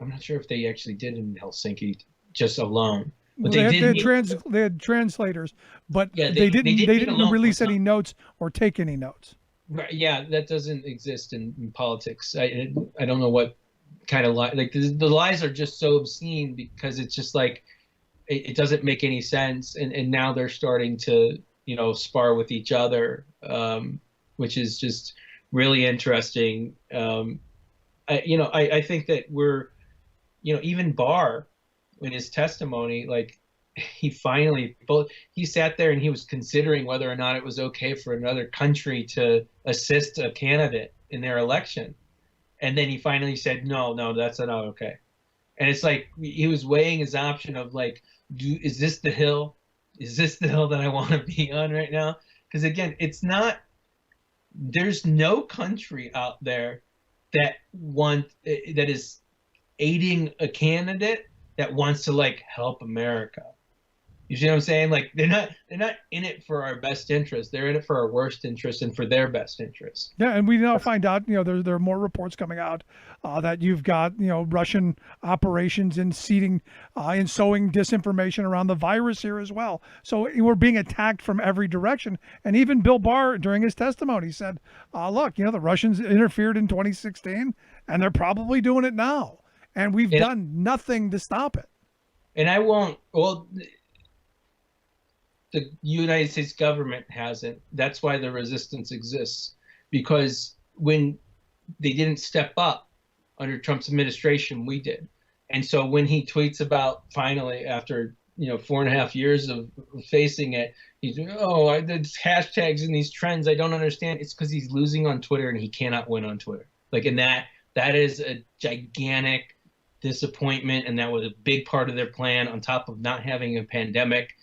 Speaker 5: I'm not sure if they actually did in Helsinki just alone. But
Speaker 2: they had translators, but they didn't release any notes or take any notes.
Speaker 5: Right, yeah, that doesn't exist in politics. I don't know what kind of lie. Like, the lies are just so obscene because it's just like it doesn't make any sense. And now they're starting to spar with each other, which is just really interesting. I think that we're even Barr, in his testimony, like, he sat there and he was considering whether or not it was okay for another country to assist a candidate in their election. And then he finally said, no, that's not okay. And it's like he was weighing his option of like, is this the hill? Is this the hill that I want to be on right now? Because again, it's not. There's no country out there that is aiding a candidate that wants to like help America. You see what I'm saying? Like they're not in it for our best interest. They're in it for our worst interest and for their best interest.
Speaker 2: Yeah, and we now find out, there are more reports coming out that you've got, Russian operations in seeding, in sowing disinformation around the virus here as well. So we're being attacked from every direction. And even Bill Barr, during his testimony, said, look, the Russians interfered in 2016, and they're probably doing it now. And we've done nothing to stop it.
Speaker 5: And I won't, well, the United States government hasn't. That's why the resistance exists, because when they didn't step up under Trump's administration, we did. And so when he tweets about finally, after 4.5 years of facing it, he's the hashtags and these trends I don't understand. It's because he's losing on Twitter and he cannot win on Twitter. Like, and that is a gigantic disappointment, and that was a big part of their plan. On top of not having a pandemic.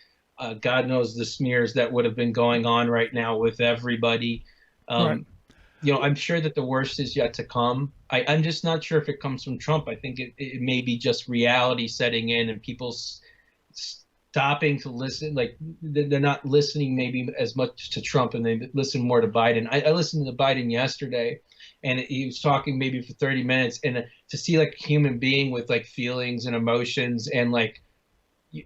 Speaker 5: God knows the smears that would have been going on right now with everybody.
Speaker 2: Right.
Speaker 5: I'm sure that the worst is yet to come. I'm just not sure if it comes from Trump. I think it may be just reality setting in and people stopping to listen. Like they're not listening maybe as much to Trump, and they listen more to Biden. I listened to Biden yesterday, and he was talking maybe for 30 minutes, and to see like a human being with like feelings and emotions and like,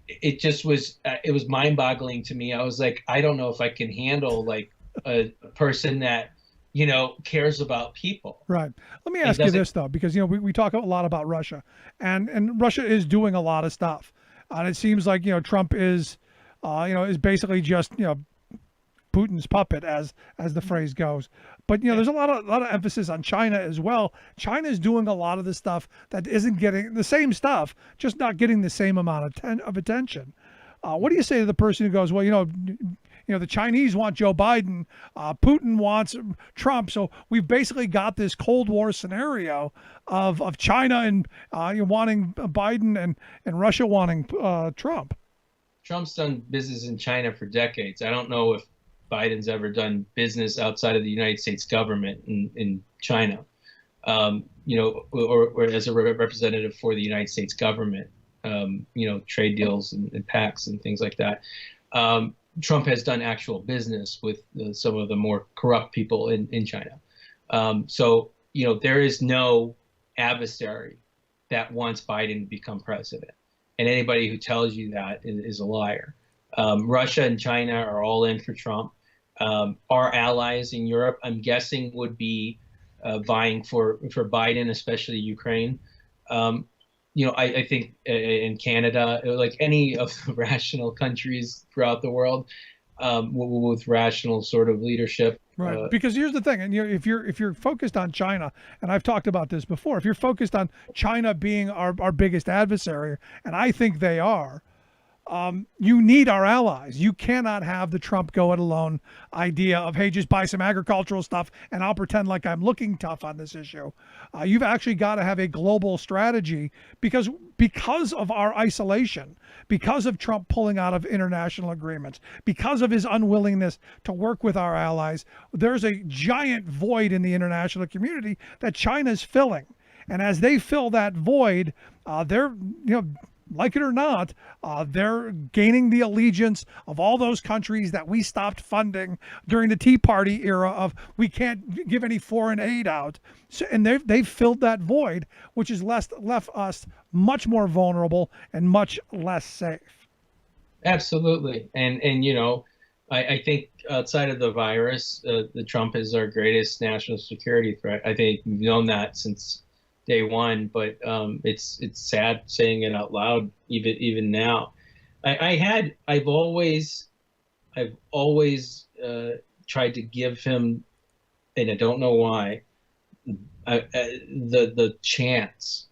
Speaker 5: it just was it was mind-boggling to me. I was like, I don't know if I can handle like a person that cares about people.
Speaker 2: Right. Let me ask you this though, because we talk a lot about Russia, and Russia is doing a lot of stuff, and it seems like Trump is is basically just Putin's puppet, as the phrase goes. But there's a lot of emphasis on China as well. China is doing a lot of the stuff that isn't getting the same stuff, just not getting the same amount of attention. What do you say to the person who goes, well, the Chinese want Joe Biden, Putin wants Trump, so we've basically got this Cold War scenario of China and wanting Biden and Russia wanting Trump.
Speaker 5: Trump's done business in China for decades. I don't know if Biden's ever done business outside of the United States government in China, or as a representative for the United States government, trade deals and pacts and things like that. Trump has done actual business with some of the more corrupt people in China. So there is no adversary that wants Biden to become president. And anybody who tells you that is a liar. Russia and China are all in for Trump. Our allies in Europe, I'm guessing, would be vying for Biden, especially Ukraine. I think in Canada, like any of the rational countries throughout the world, with rational sort of leadership.
Speaker 2: Right. Because here's the thing, and if you're focused on China, and I've talked about this before, if you're focused on China being our biggest adversary, and I think they are, you need our allies. You cannot have the Trump go it alone idea of, hey, just buy some agricultural stuff and I'll pretend like I'm looking tough on this issue. You've actually got to have a global strategy because of our isolation, because of Trump pulling out of international agreements, because of his unwillingness to work with our allies. There's a giant void in the international community that China's filling. And as they fill that void, they're, like it or not, they're gaining the allegiance of all those countries that we stopped funding during the Tea Party era of we can't give any foreign aid out. So, and they've filled that void, which has left us much more vulnerable and much less safe.
Speaker 5: Absolutely. And I think outside of the virus, the Trump is our greatest national security threat. I think we've known that since day one, but it's sad saying it out loud even now. I've always tried to give him, and I don't know why, the chance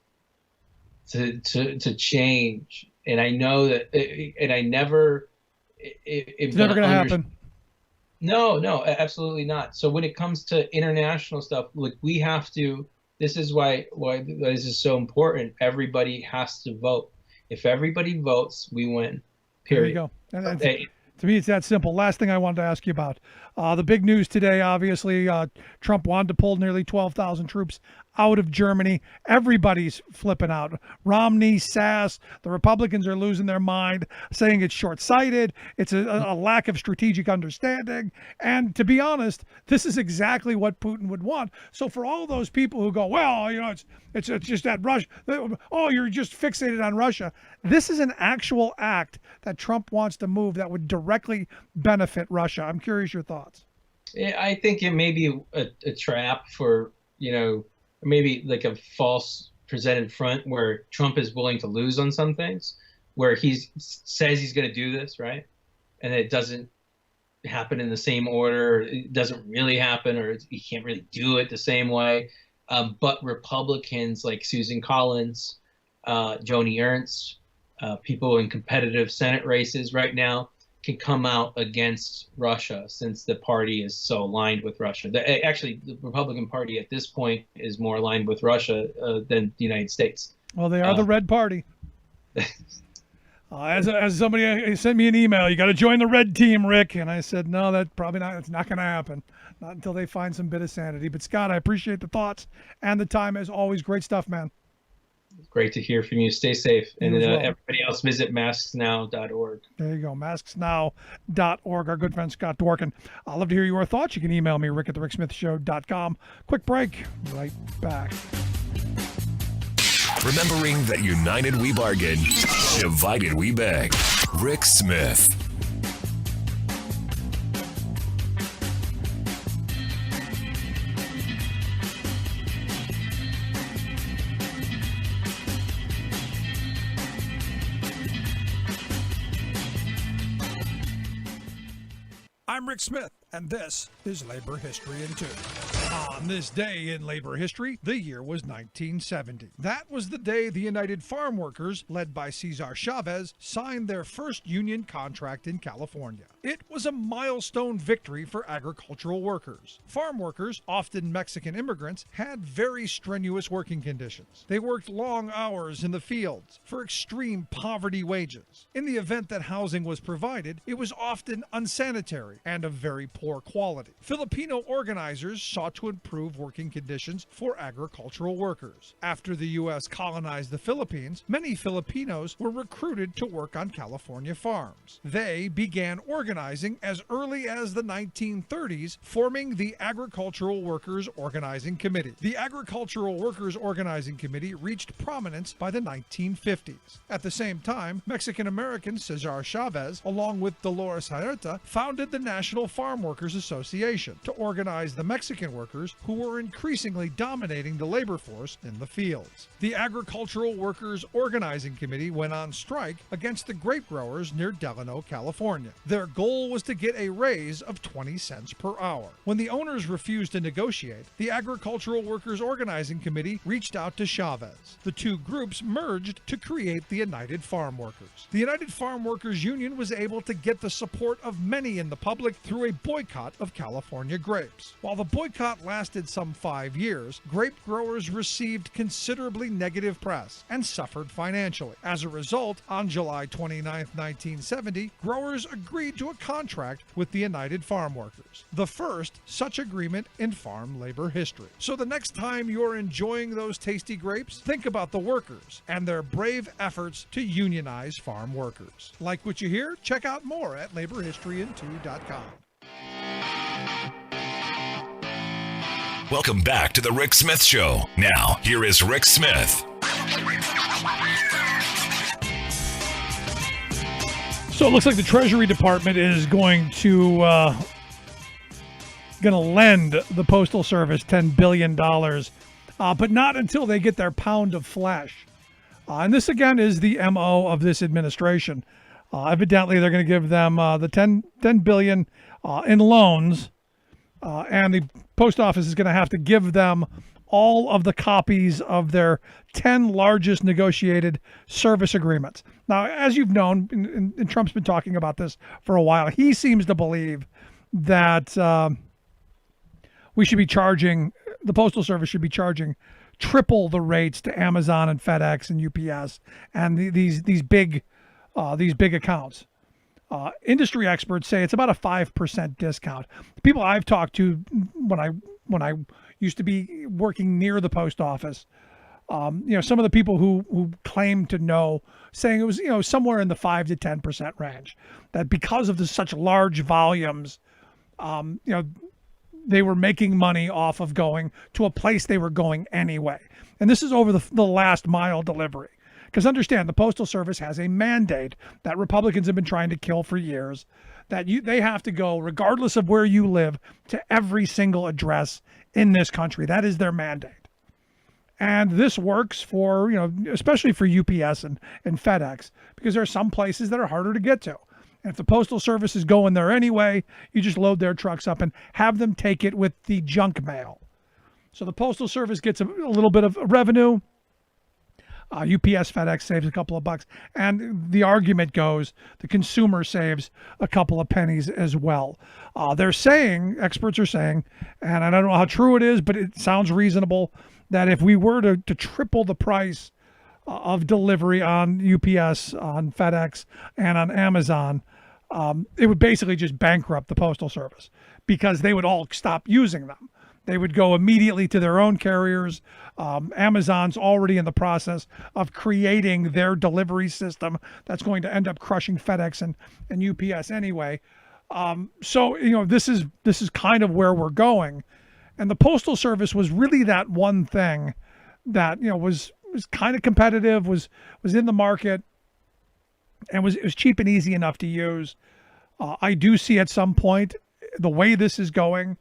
Speaker 5: to change. And I know that, and I never.
Speaker 2: It's never going to happen.
Speaker 5: No, absolutely not. So when it comes to international stuff, like we have to this is why this is so important. Everybody has to vote. If everybody votes, we win. Period.
Speaker 2: There you go. And to me, it's that simple. Last thing I wanted to ask you about. The big news today, obviously, Trump wanted to pull nearly 12,000 troops out of Germany. Everybody's flipping out. Romney, Sass, the Republicans are losing their mind, saying it's short-sighted. It's a lack of strategic understanding. And to be honest, this is exactly what Putin would want. So for all those people who go, well, it's just that Russia, oh, you're just fixated on Russia. This is an actual act that Trump wants to move that would directly benefit Russia. I'm curious your thoughts.
Speaker 5: I think it may be a trap for, maybe like a false presented front where Trump is willing to lose on some things, where he says he's going to do this, right? And it doesn't happen in the same order. It doesn't really happen, or he can't really do it the same way. But Republicans like Susan Collins, Joni Ernst, people in competitive Senate races right now can come out against Russia, since the party is so aligned with Russia. Actually, the Republican Party at this point is more aligned with Russia than the United States.
Speaker 2: Well, they are the Red Party. As somebody sent me an email, you got to join the red team, Rick. And I said, no, that's probably not. It's not going to happen. Not until they find some bit of sanity. But Scott, I appreciate the thoughts and the time. As always, great stuff, man.
Speaker 5: Great to hear from you. Stay safe.
Speaker 2: You
Speaker 5: and
Speaker 2: as well.
Speaker 5: Everybody else, visit masksnow.org.
Speaker 2: There you go, masksnow.org. Our good friend Scott Dworkin. I'd love to hear your thoughts. You can email me, rick@thericksmithshow.com. Quick break. Right back.
Speaker 1: Remembering that united we bargain, divided we beg. Rick Smith.
Speaker 4: I'm Rick Smith, and this is Labor History in 2. On this day in labor history, the year was 1970. That was the day the United Farm Workers, led by Cesar Chavez, signed their first union contract in California. It was a milestone victory for agricultural workers. Farm workers, often Mexican immigrants, had very strenuous working conditions. They worked long hours in the fields for extreme poverty wages. In the event that housing was provided, it was often unsanitary and of very poor quality. Filipino organizers sought to improve working conditions for agricultural workers. After the U.S. colonized the Philippines, many Filipinos were recruited to work on California farms. They began organizing as early as the 1930s, forming the Agricultural Workers Organizing Committee. The Agricultural Workers Organizing Committee reached prominence by the 1950s. At the same time, Mexican-American Cesar Chavez, along with Dolores Huerta, founded the National Farm Workers Association to organize the Mexican workers who were increasingly dominating the labor force in the fields. The Agricultural Workers Organizing Committee went on strike against the grape growers near Delano, California. Their goal was to get a raise of 20 cents per hour. When the owners refused to negotiate, the Agricultural Workers Organizing Committee reached out to Chavez. The two groups merged to create the United Farm Workers. The United Farm Workers Union was able to get the support of many in the public through a boycott of California grapes. While the boycott lasted some 5 years, grape growers received considerably negative press and suffered financially. As a result, on July 29, 1970, growers agreed to a contract with the United Farm Workers, the first such agreement in farm labor history. So the next time you're enjoying those tasty grapes, think about the workers and their brave efforts to unionize farm workers. Like what you hear? Check out more at laborhistoryin2.com.
Speaker 1: Welcome back to the Rick Smith Show. Now, here is Rick Smith.
Speaker 2: So it looks like the Treasury Department is going to lend the Postal Service $10 billion, but not until they get their pound of flesh. And this, again, is the MO of this administration. Evidently, they're going to give them the $10 billion in loans, and the post office is going to have to give them all of the copies of their 10 largest negotiated service agreements. Now, as you've known, and Trump's been talking about this for a while, he seems to believe that we should be charging, the Postal Service should be charging triple the rates to Amazon and FedEx and UPS and these big accounts. Industry experts say it's about a 5% discount. The people I've talked to when I used to be working near the post office, some of the people who claim to know, saying it was somewhere in the 5 to 10% range. That because of such large volumes, they were making money off of going to a place they were going anyway. And this is over the last mile delivery. Because understand, the Postal Service has a mandate that Republicans have been trying to kill for years, that they have to go, regardless of where you live, to every single address in this country. That is their mandate. And this works for, especially for UPS and FedEx, because there are some places that are harder to get to. And if the Postal Service is going there anyway, you just load their trucks up and have them take it with the junk mail. So the Postal Service gets a little bit of revenue. UPS, FedEx saves a couple of bucks. And the argument goes, the consumer saves a couple of pennies as well. Experts are saying, and I don't know how true it is, but it sounds reasonable, that if we were to triple the price of delivery on UPS, on FedEx, and on Amazon, it would basically just bankrupt the Postal Service because they would all stop using them. They would go immediately to their own carriers. Amazon's already in the process of creating their delivery system that's going to end up crushing FedEx and UPS anyway. So this is kind of where we're going. And the Postal Service was really that one thing that was kind of competitive, was in the market, and it was cheap and easy enough to use. I do see at some point, the way this is going,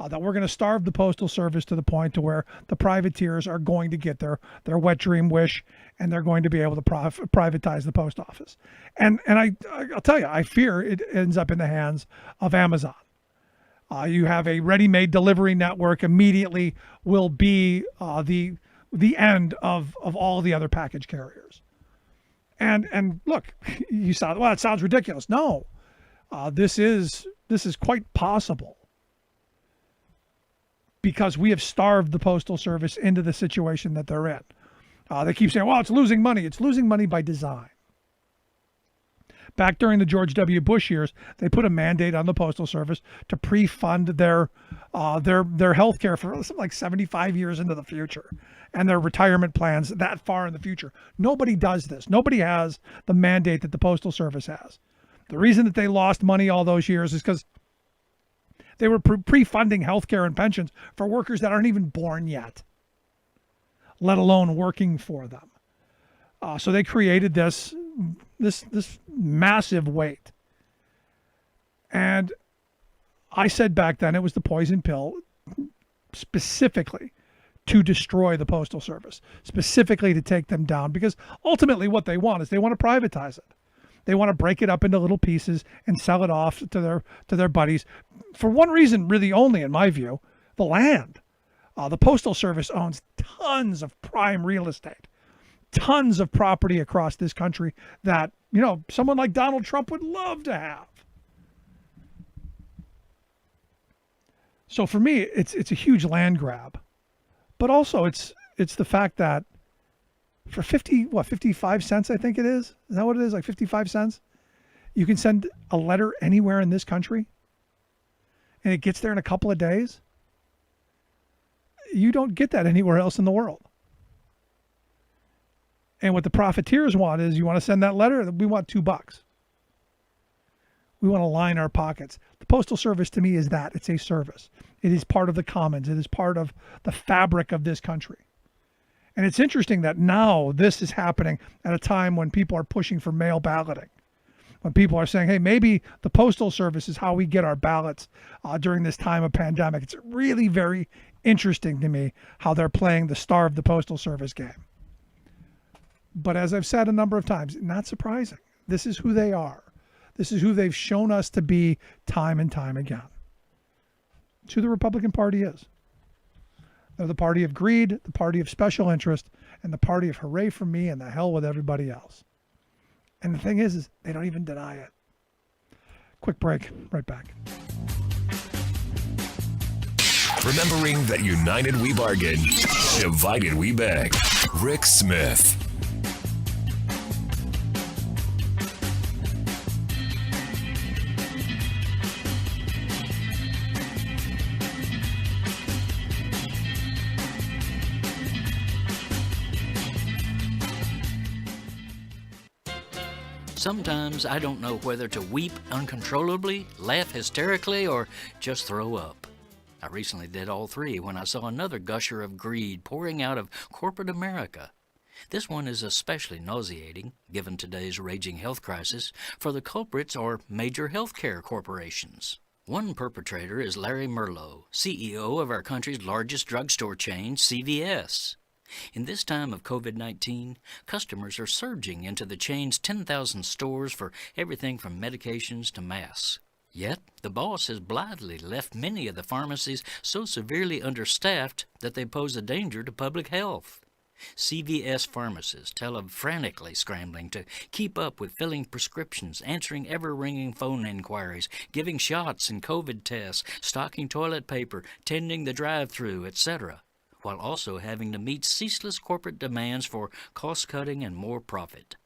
Speaker 2: that we're going to starve the Postal Service to the point to where the privateers are going to get their wet dream wish, and they're going to be able to privatize the post office. And I'll tell you, I fear it ends up in the hands of Amazon. You have a ready-made delivery network immediately will be the end of all the other package carriers. And look, you sound, well, it sounds ridiculous. No, this is quite possible, because we have starved the Postal Service into the situation that they're in. They keep saying, well, it's losing money. It's losing money by design. Back during the George W. Bush years, they put a mandate on the Postal Service to pre-fund their health care for something like 75 years into the future, and their retirement plans that far in the future. Nobody does this. Nobody has the mandate that the Postal Service has. The reason that they lost money all those years is because they were pre-funding health care and pensions for workers that aren't even born yet, let alone working for them. So they created this massive weight. And I said back then it was the poison pill specifically to destroy the Postal Service, specifically to take them down, because ultimately what they want is they want to privatize it. They want to break it up into little pieces and sell it off to their buddies for one reason, really only in my view, the land. The Postal Service owns tons of prime real estate, tons of property across this country that, someone like Donald Trump would love to have. So for me, it's a huge land grab, but also it's the fact that for 55 cents, I think it is. Is that what it is? Like 55 cents? You can send a letter anywhere in this country and it gets there in a couple of days. You don't get that anywhere else in the world. And what the profiteers want is, you want to send that letter? We want $2. We want to line our pockets. The Postal Service to me is that. It's a service. It is part of the commons. It is part of the fabric of this country. And it's interesting that now this is happening at a time when people are pushing for mail balloting. When people are saying, hey, maybe the Postal Service is how we get our ballots during this time of pandemic. It's really very interesting to me how they're playing the starve the Postal Service game. But as I've said a number of times, not surprising. This is who they are. This is who they've shown us to be time and time again. It's who the Republican Party is. They're the party of greed, the party of special interest, and the party of hooray for me and the hell with everybody else. And the thing is they don't even deny it. Quick break, right back.
Speaker 1: Remembering that united we bargain, divided we beg. Rick Smith.
Speaker 6: Sometimes I don't know whether to weep uncontrollably, laugh hysterically, or just throw up. I recently did all three when I saw another gusher of greed pouring out of corporate America. This one is especially nauseating, given today's raging health crisis, for the culprits are major healthcare corporations. One perpetrator is Larry Merlo, CEO of our country's largest drugstore chain, CVS. In this time of COVID-19, customers are surging into the chain's 10,000 stores for everything from medications to masks. Yet, the boss has blithely left many of the pharmacies so severely understaffed that they pose a danger to public health. CVS pharmacists tell of frantically scrambling to keep up with filling prescriptions, answering ever-ringing phone inquiries, giving shots and COVID tests, stocking toilet paper, tending the drive-thru, etc., while also having to meet ceaseless corporate demands for cost-cutting and more profit.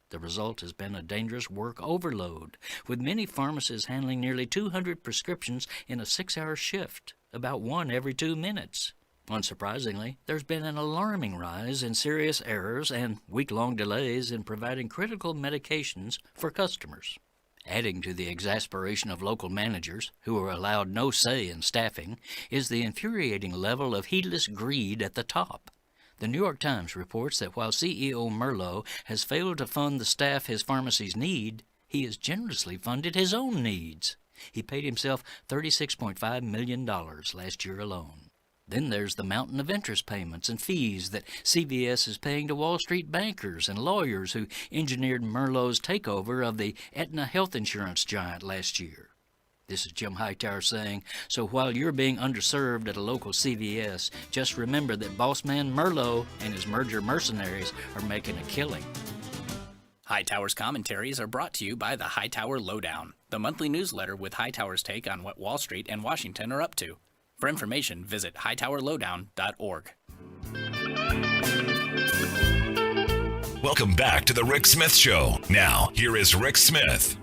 Speaker 6: The result has been a dangerous work overload, with many pharmacists handling nearly 200 prescriptions in a 6-hour shift, about one every 2 minutes. Unsurprisingly, there's been an alarming rise in serious errors and week-long delays in providing critical medications for customers. Adding to the exasperation of local managers, who are allowed no say in staffing, is the infuriating level of heedless greed at the top. The New York Times reports that while CEO Merlo has failed to fund the staff his pharmacies need, he has generously funded his own needs. He paid himself $36.5 million last year alone. Then there's the mountain of interest payments and fees that CVS is paying to Wall Street bankers and lawyers who engineered Merlo's takeover of the Aetna health insurance giant last year. This is Jim Hightower saying, so while you're being underserved at a local CVS, just remember that boss man Merlo and his merger mercenaries are making a killing.
Speaker 7: Hightower's commentaries are brought to you by the Hightower Lowdown, the monthly newsletter with Hightower's take on what Wall Street and Washington are up to. For information, visit hightowerlowdown.org.
Speaker 1: Welcome back to the Rick Smith Show. Now, here is Rick Smith.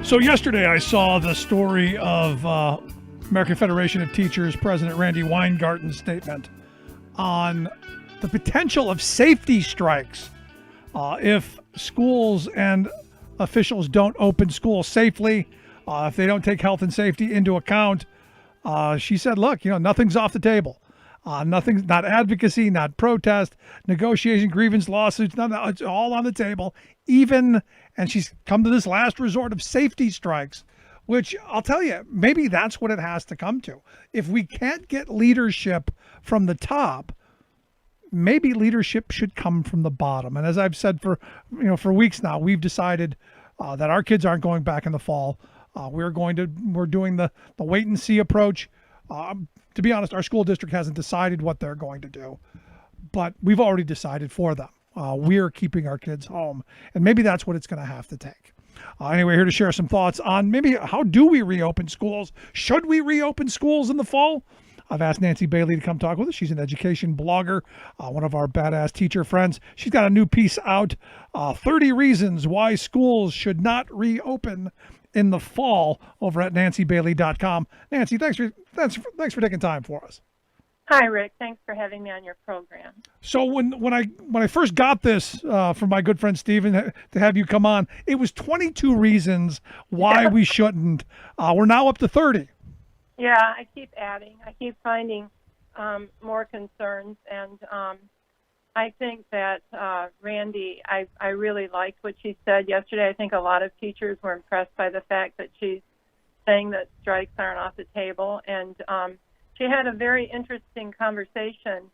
Speaker 2: So yesterday I saw the story of American Federation of Teachers President Randy Weingarten's statement on the potential of safety strikes if schools and officials don't open schools safely, if they don't take health and safety into account. She said, look, nothing's off the table. Nothing's, not advocacy, not protest, negotiation, grievance, lawsuits, it's all on the table. And she's come to this last resort of safety strikes, which I'll tell you, maybe that's what it has to come to. If we can't get leadership from the top, maybe leadership should come from the bottom. And as I've said for weeks now, we've decided that our kids aren't going back in the fall. We're doing the wait and see approach. To be honest, our school district hasn't decided what they're going to do, but we've already decided for them. We're keeping our kids home, and maybe that's what it's going to have to take. Anyway, here to share some thoughts on maybe how do we reopen schools? Should we reopen schools in the fall? I've asked Nancy Bailey to come talk with us. She's an education blogger, one of our badass teacher friends. She's got a new piece out, 30 Reasons Why Schools Should Not Reopen in the Fall, over at nancybailey.com. Nancy, thanks for taking time for us.
Speaker 8: Hi, Rick. Thanks for having me on your program.
Speaker 2: So when I first got this from my good friend Steven to have you come on, it was 22 reasons why we shouldn't. We're now up to 30.
Speaker 8: Yeah, I keep adding. I keep finding more concerns, and I think that Randy, I really liked what she said yesterday. I think a lot of teachers were impressed by the fact that she's saying that strikes aren't off the table, and she had a very interesting conversation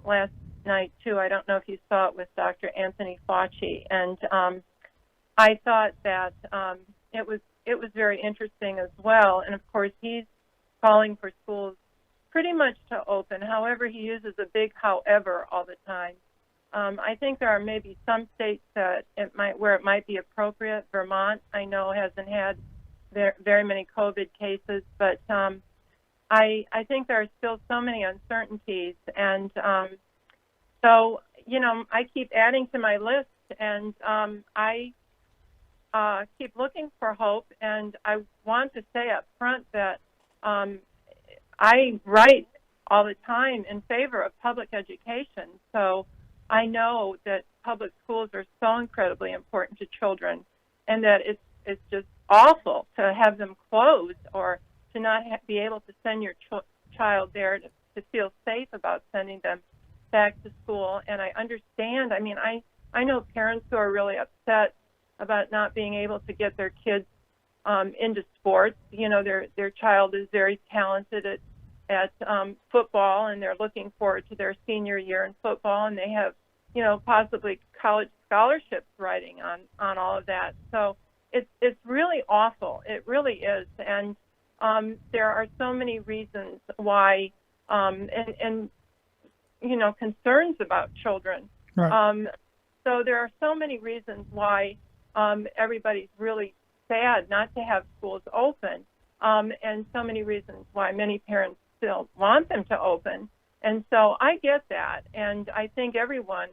Speaker 8: last night, too. I don't know if you saw it with Dr. Anthony Fauci, and I thought that it was very interesting as well. And, of course, he's calling for schools pretty much to open. However, he uses a big however all the time. I think there are maybe some states that where it might be appropriate. Vermont, I know, hasn't had very many COVID cases, but I think there are still so many uncertainties, and so I keep adding to my list, and I keep looking for hope. And I want to say up front that I write all the time in favor of public education. So I know that public schools are so incredibly important to children, and that it's just awful to have them closed or to not be able to send your child there to feel safe about sending them back to school. And I understand. I mean, I know parents who are really upset about not being able to get their kids into sports. Their child is very talented at football, and they're looking forward to their senior year in football, and they have possibly college scholarships riding on all of that. So it's really awful. It really is. And there are so many reasons why, and concerns about children.
Speaker 2: Right.
Speaker 8: So there are so many reasons why everybody's really sad not to have schools open, and so many reasons why many parents still want them to open. And so I get that, and I think everyone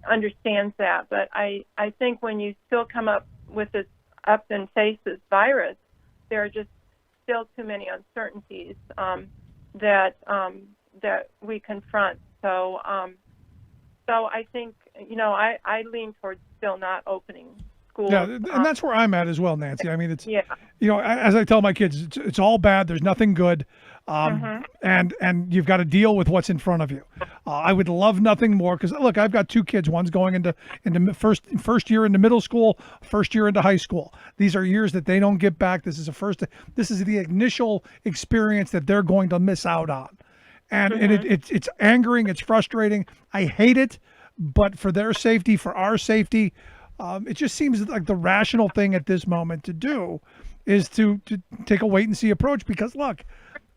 Speaker 8: understands that. But I think when you still come up with this up and face this virus, there are just still too many uncertainties that we confront. So I think I lean towards still not opening schools.
Speaker 2: Yeah, and that's where I'm at as well, Nancy. I mean, it's
Speaker 8: yeah.
Speaker 2: As I tell my kids, it's all bad. There's nothing good, and you've got to deal with what's in front of you. I would love nothing more because look, I've got two kids. One's going into first year into middle school, first year into high school. These are years that they don't get back. This is the initial experience that they're going to miss out on, and it's angering. It's frustrating. I hate it, but for their safety, for our safety. It just seems like the rational thing at this moment to do is to take a wait and see approach because look,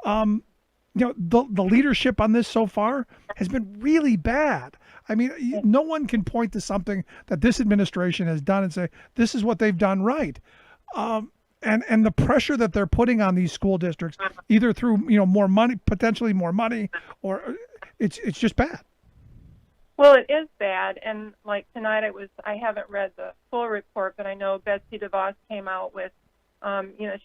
Speaker 2: the leadership on this so far has been really bad. I mean, no one can point to something that this administration has done and say this is what they've done right. And the pressure that they're putting on these school districts, either through more money, potentially more money, or it's just bad.
Speaker 8: Well, it is bad, and like tonight, I haven't read the full report, but I know Betsy DeVos came out with,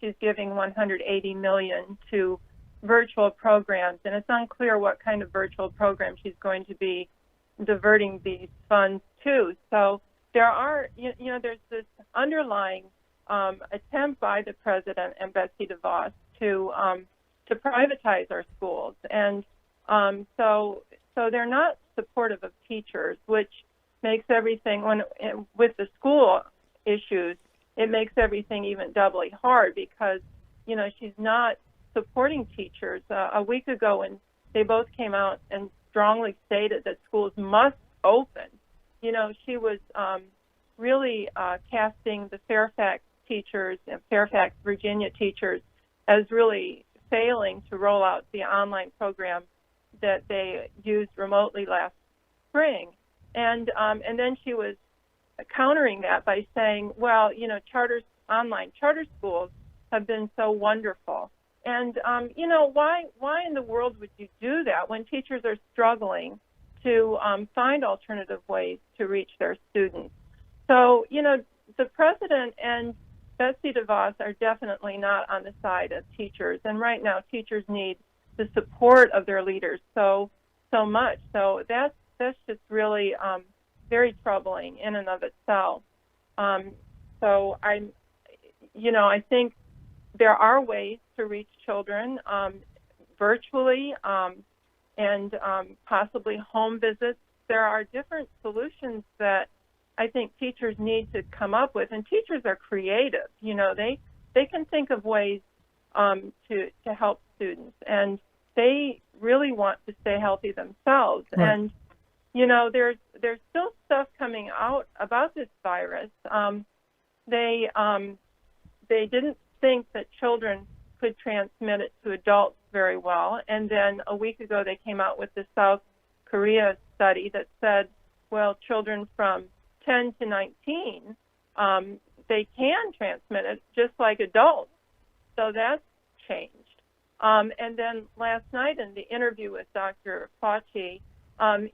Speaker 8: she's giving $180 million to virtual programs, and it's unclear what kind of virtual program she's going to be diverting these funds to. So there are, there's this underlying attempt by the president and Betsy DeVos to privatize our schools, and so they're not supportive of teachers, which makes everything with the school issues, it makes everything even doubly hard because she's not supporting teachers. A week ago, when they both came out and strongly stated that schools must open, she was really casting the Fairfax teachers and Fairfax, Virginia teachers as really failing to roll out the online program that they used remotely last spring, and then she was countering that by saying, well, online charter schools have been so wonderful, and why in the world would you do that when teachers are struggling to find alternative ways to reach their students? So the president and Betsy DeVos are definitely not on the side of teachers, and right now teachers need the support of their leaders so much. So that's just really very troubling in and of itself. So I think there are ways to reach children virtually and possibly home visits. There are different solutions that I think teachers need to come up with, and teachers are creative. They can think of ways to help students, and they really want to stay healthy themselves. Right. And there's still stuff coming out about this virus. They didn't think that children could transmit it to adults very well, and then a week ago they came out with the South Korea study that said, well, children from 10 to 19, they can transmit it just like adults. So that's changed. And then last night in the interview with Dr. Fauci,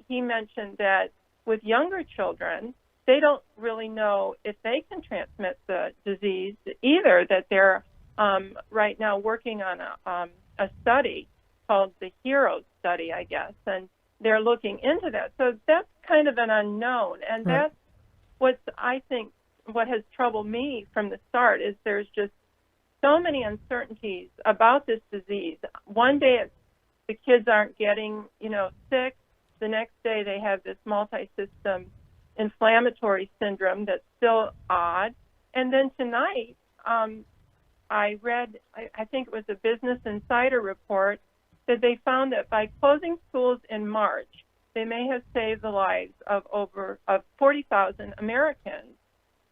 Speaker 8: he mentioned that with younger children, they don't really know if they can transmit the disease either, that they're right now working on a study called the HERO study, I guess, and they're looking into that. So that's kind of an unknown, and that's I think what has troubled me from the start is there's just so many uncertainties about this disease. One day the kids aren't getting, sick. The next day they have this multi-system inflammatory syndrome that's still odd. And then tonight, I read, I think it was a Business Insider report, that they found that by closing schools in March, they may have saved the lives of 40,000 Americans.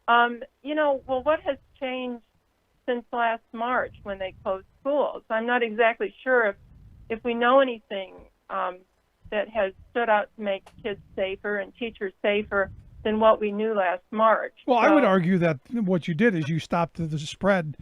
Speaker 8: Well, what has changed since last March when they closed schools? I'm not exactly sure if we know anything that has stood out to make kids safer and teachers safer than what we knew last March.
Speaker 2: Well, I would argue that what you did is you stopped the spread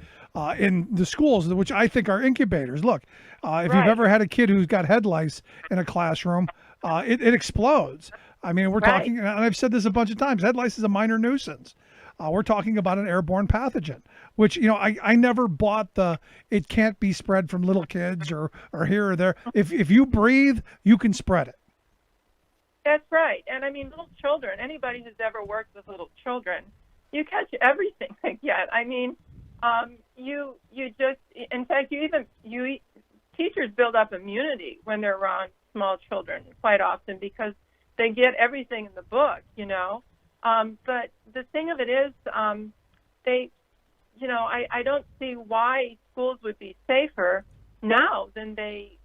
Speaker 2: in the schools, which I think are incubators. Look, if you've ever had a kid who's got head lice in a classroom, it explodes. I mean, we're talking, and I've said this a bunch of times, head lice is a minor nuisance. We're talking about an airborne pathogen, which, I never bought it can't be spread from little kids or here or there. If you breathe, you can spread it.
Speaker 8: That's right. And I mean, little children, anybody who's ever worked with little children, you catch everything they get. I mean, you just, in fact, teachers build up immunity when they're around small children quite often because they get everything in the book, But the thing of it is, I don't see why schools would be safer now than they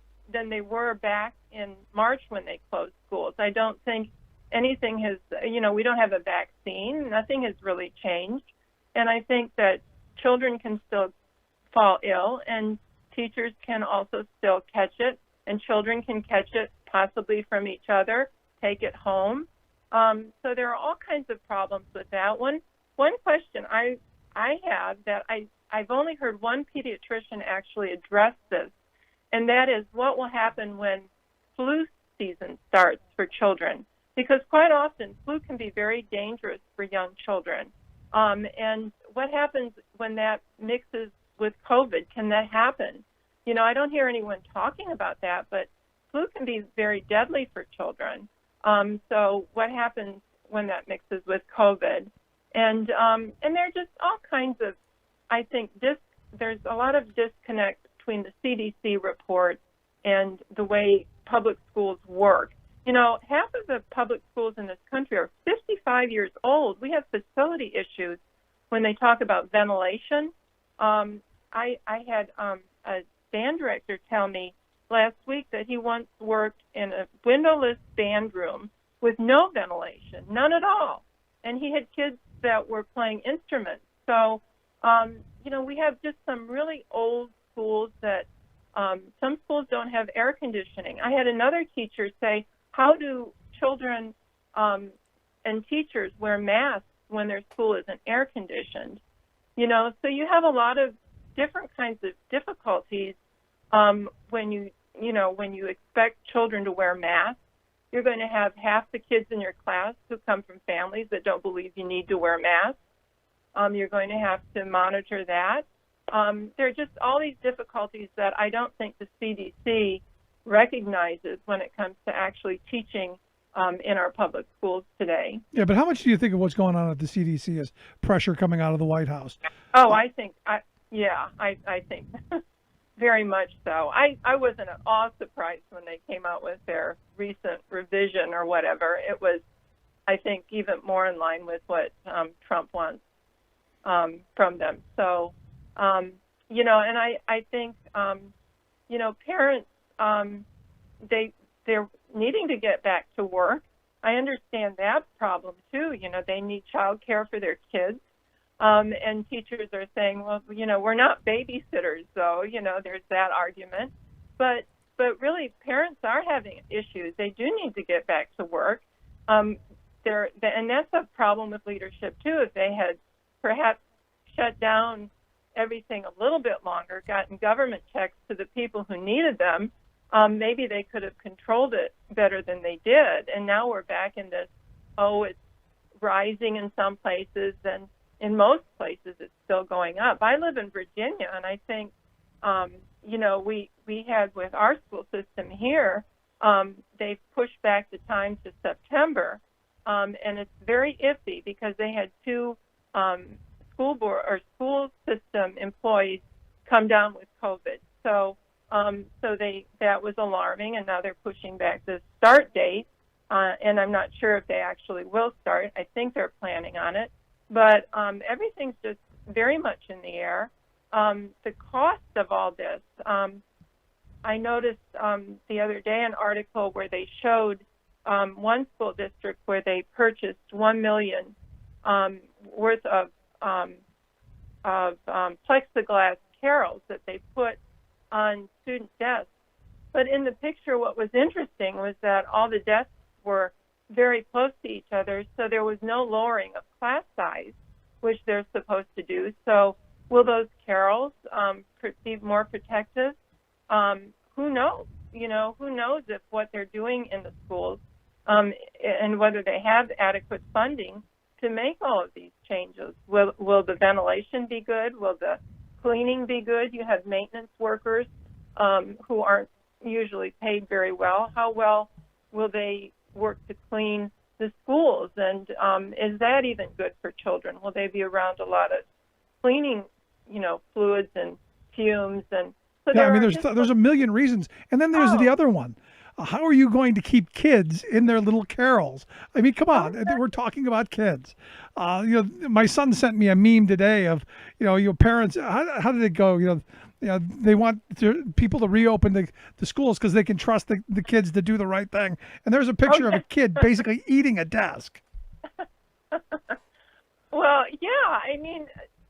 Speaker 8: were back in March when they closed schools. I don't think anything has, we don't have a vaccine. Nothing has really changed. And I think that children can still fall ill and teachers can also still catch it, and children can catch it possibly from each other, take it home. So there are all kinds of problems with that. One question I have that I've only heard one pediatrician actually address this, and that is what will happen when flu season starts for children. Because quite often, flu can be very dangerous for young children. And what happens when that mixes with COVID? Can that happen? I don't hear anyone talking about that, but flu can be very deadly for children. So what happens when that mixes with COVID? And there are just all kinds of, I think, there's a lot of disconnect between the CDC report and the way public schools work. Half of the public schools in this country are 55 years old. We have facility issues when they talk about ventilation. I had a band director tell me last week that he once worked in a windowless band room with no ventilation, none at all. And he had kids that were playing instruments. So, we have just some really old schools that some schools don't have air conditioning. I had another teacher say, how do children and teachers wear masks when their school isn't air conditioned? So you have a lot of different kinds of difficulties when you expect children to wear masks. You're going to have half the kids in your class who come from families that don't believe you need to wear masks. You're going to have to monitor that. There are just all these difficulties that I don't think the CDC recognizes when it comes to actually teaching in our public schools today.
Speaker 2: Yeah, but how much do you think of what's going on at the CDC as pressure coming out of the White House?
Speaker 8: Oh, I think very much so. I wasn't at all surprised when they came out with their recent revision or whatever. It was, I think, even more in line with what Trump wants from them. So, and I think, parents, they're needing to get back to work. I understand that problem too. They need child care for their kids. And teachers are saying, well, we're not babysitters, so, there's that argument. But really, parents are having issues. They do need to get back to work. And that's a problem with leadership, too. If they had perhaps shut down everything a little bit longer, gotten government checks to the people who needed them, maybe they could have controlled it better than they did. And now we're back in this, it's rising in some places, and in most places it's still going up. I live in Virginia, and I think, we had with our school system here, they've pushed back the time to September, and it's very iffy because they had two school system employees come down with COVID. So that was alarming, and now they're pushing back the start date. And I'm not sure if they actually will start. I think they're planning on it, but everything's just very much in the air. The cost of all this. I noticed the other day an article where they showed one school district where they purchased $1 million worth of plexiglass carrels that they put on student desks. But in the picture, what was interesting was that all the desks were very close to each other, so there was no lowering of class size, which they're supposed to do. So will those carrels be more protective? Who knows? Who knows if what they're doing in the schools and whether they have adequate funding to make all of these changes. Will the ventilation be good? Will the cleaning be good? You have maintenance workers who aren't usually paid very well. How well will they work to clean the schools? And is that even good for children? Will they be around a lot of cleaning, fluids and fumes? And so
Speaker 2: there's a million reasons. And then there's the other one. How are you going to keep kids in their little carols? I mean, come on, we're talking about kids. My son sent me a meme today of, your parents. How did it go? They want people to reopen the schools because they can trust the kids to do the right thing. And there's a picture of a kid basically eating a desk.
Speaker 8: Well, yeah. I mean,